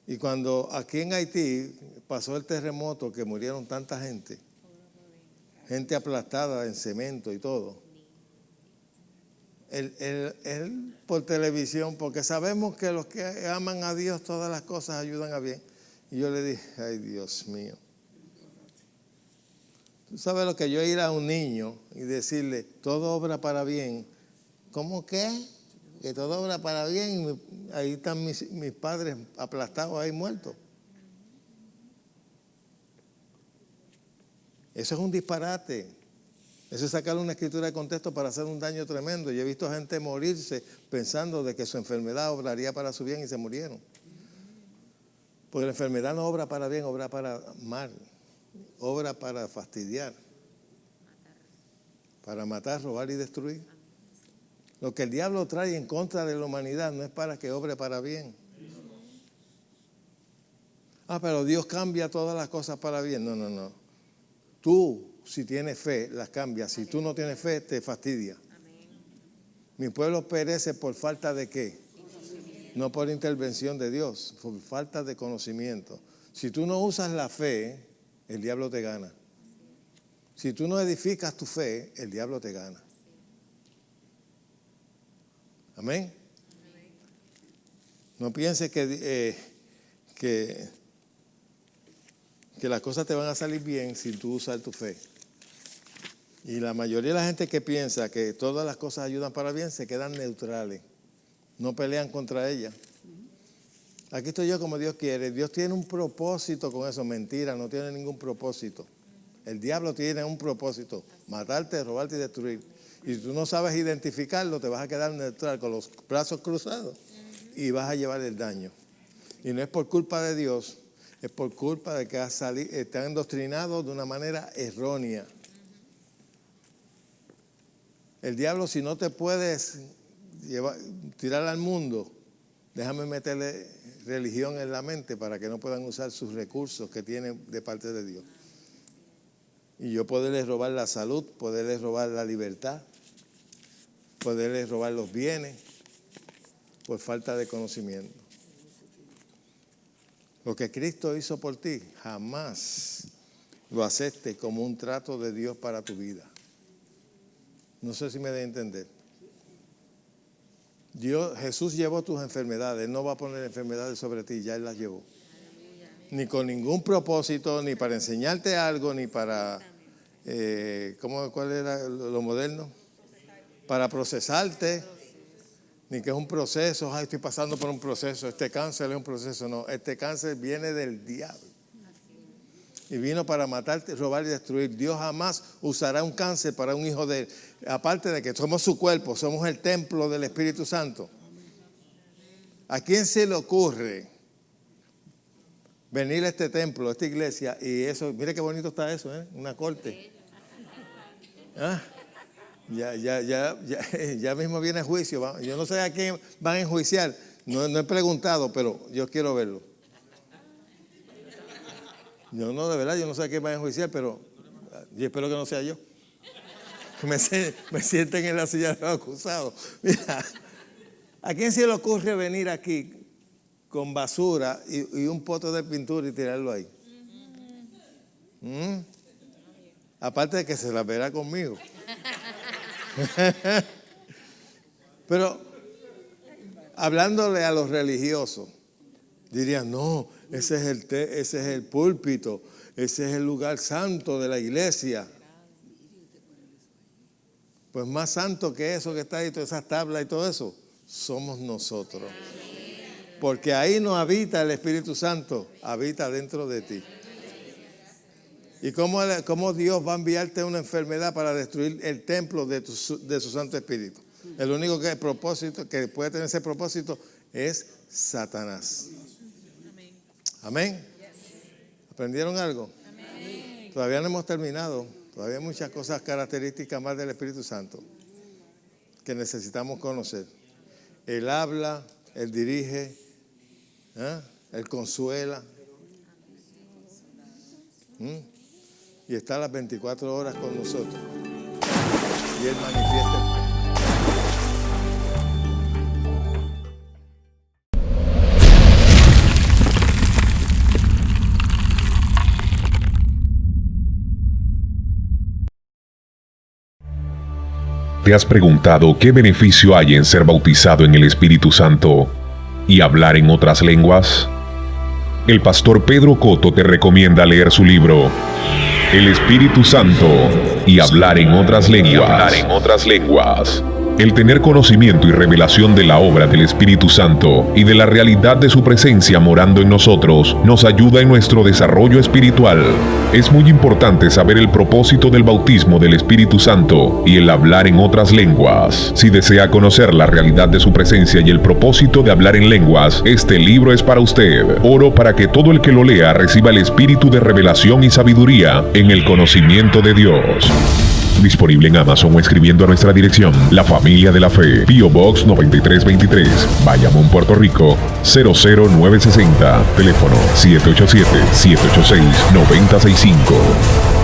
Y cuando aquí en Haití pasó el terremoto que murieron tanta gente gente aplastada en cemento y todo. Él por televisión, porque sabemos que los que aman a Dios todas las cosas ayudan a bien. Y yo le dije, ay Dios mío. Tú sabes lo que yo ir a un niño y decirle, todo obra para bien. ¿Cómo qué? Que todo obra para bien. Ahí están mis padres aplastados ahí muertos. Eso es un disparate. Eso es sacar una escritura de contexto para hacer un daño tremendo. Yo he visto gente morirse pensando de que su enfermedad obraría para su bien y se murieron. Porque la enfermedad no obra para bien, obra para mal. Obra para fastidiar. Para matar, robar y destruir. Lo que el diablo trae en contra de la humanidad no es para que obre para bien. Pero Dios cambia todas las cosas para bien. No, no, no. Tú, si tienes fe, las cambias. Si tú no tienes fe, te fastidia. Mi pueblo perece por falta de ¿qué? No por intervención de Dios, por falta de conocimiento. Si tú no usas la fe, el diablo te gana. Si tú no edificas tu fe, el diablo te gana. Amén. No pienses que las cosas te van a salir bien si tú usas tu fe. Y la mayoría de la gente que piensa que todas las cosas ayudan para bien se quedan neutrales. No pelean contra ellas. Aquí estoy yo como Dios quiere. Dios tiene un propósito con eso. Mentira, no tiene ningún propósito. El diablo tiene un propósito. Matarte, robarte y destruir. Y si tú no sabes identificarlo, te vas a quedar neutral con los brazos cruzados y vas a llevar el daño. Y no es por culpa de Dios. Es por culpa de que están endoctrinados de una manera errónea. El diablo, si no te puedes tirar al mundo, déjame meterle religión en la mente para que no puedan usar sus recursos que tienen de parte de Dios. Y yo poderles robar la salud, poderles robar la libertad, poderles robar los bienes por falta de conocimiento. Lo que Cristo hizo por ti, jamás lo aceptes como un trato de Dios para tu vida. No sé si me de entender. Jesús llevó tus enfermedades. Él no va a poner enfermedades sobre ti, ya Él las llevó. Ni con ningún propósito, ni para enseñarte algo, ni para, ¿cuál era lo moderno? Para procesarte. Ni que es un proceso, estoy pasando por un proceso, este cáncer es un proceso. No, este cáncer viene del diablo. Y vino para matarte, robar y destruir. Dios jamás usará un cáncer para un hijo de Él. Aparte de que somos su cuerpo, somos el templo del Espíritu Santo. ¿A quién se le ocurre venir a este templo, a esta iglesia? Y eso, mire qué bonito está eso, una corte. Ya mismo viene el juicio. Yo no sé a quién van a enjuiciar. No he preguntado, pero yo quiero verlo. Yo no, de verdad, yo no sé a quién van a enjuiciar, pero Y espero que no sea yo. Que me sienten en la silla de los acusados. Mira, ¿a quién se le ocurre venir aquí con basura y un pote de pintura y tirarlo ahí? Aparte de que se la verá conmigo. Pero hablándole a los religiosos, dirían, no, ese es el púlpito, ese es el lugar santo de la iglesia. Pues más santo que eso que está ahí, todas esas tablas y todo eso, somos nosotros. Porque ahí no habita el Espíritu Santo, habita dentro de ti. ¿Y cómo Dios va a enviarte una enfermedad para destruir el templo de su Santo Espíritu? El único que puede tener ese propósito es Satanás. Amén. ¿Aprendieron algo? Amén. Todavía no hemos terminado. Todavía hay muchas cosas características más del Espíritu Santo que necesitamos conocer. Él habla, Él dirige, Él consuela. Y está las 24 horas con nosotros. Y Él manifiesta. ¿Te has preguntado qué beneficio hay en ser bautizado en el Espíritu Santo y hablar en otras lenguas? El pastor Pedro Cotto te recomienda leer su libro El Espíritu Santo y hablar en otras lenguas. El tener conocimiento y revelación de la obra del Espíritu Santo y de la realidad de su presencia morando en nosotros nos ayuda en nuestro desarrollo espiritual. Es muy importante saber el propósito del bautismo del Espíritu Santo y el hablar en otras lenguas. Si desea conocer la realidad de su presencia y el propósito de hablar en lenguas, este libro es para usted. Oro para que todo el que lo lea reciba el espíritu de revelación y sabiduría en el conocimiento de Dios. Disponible en Amazon o escribiendo a nuestra dirección, La Familia de la Fe, P.O. Box 9323, Bayamón, Puerto Rico, 00960. Teléfono 787-786-9065.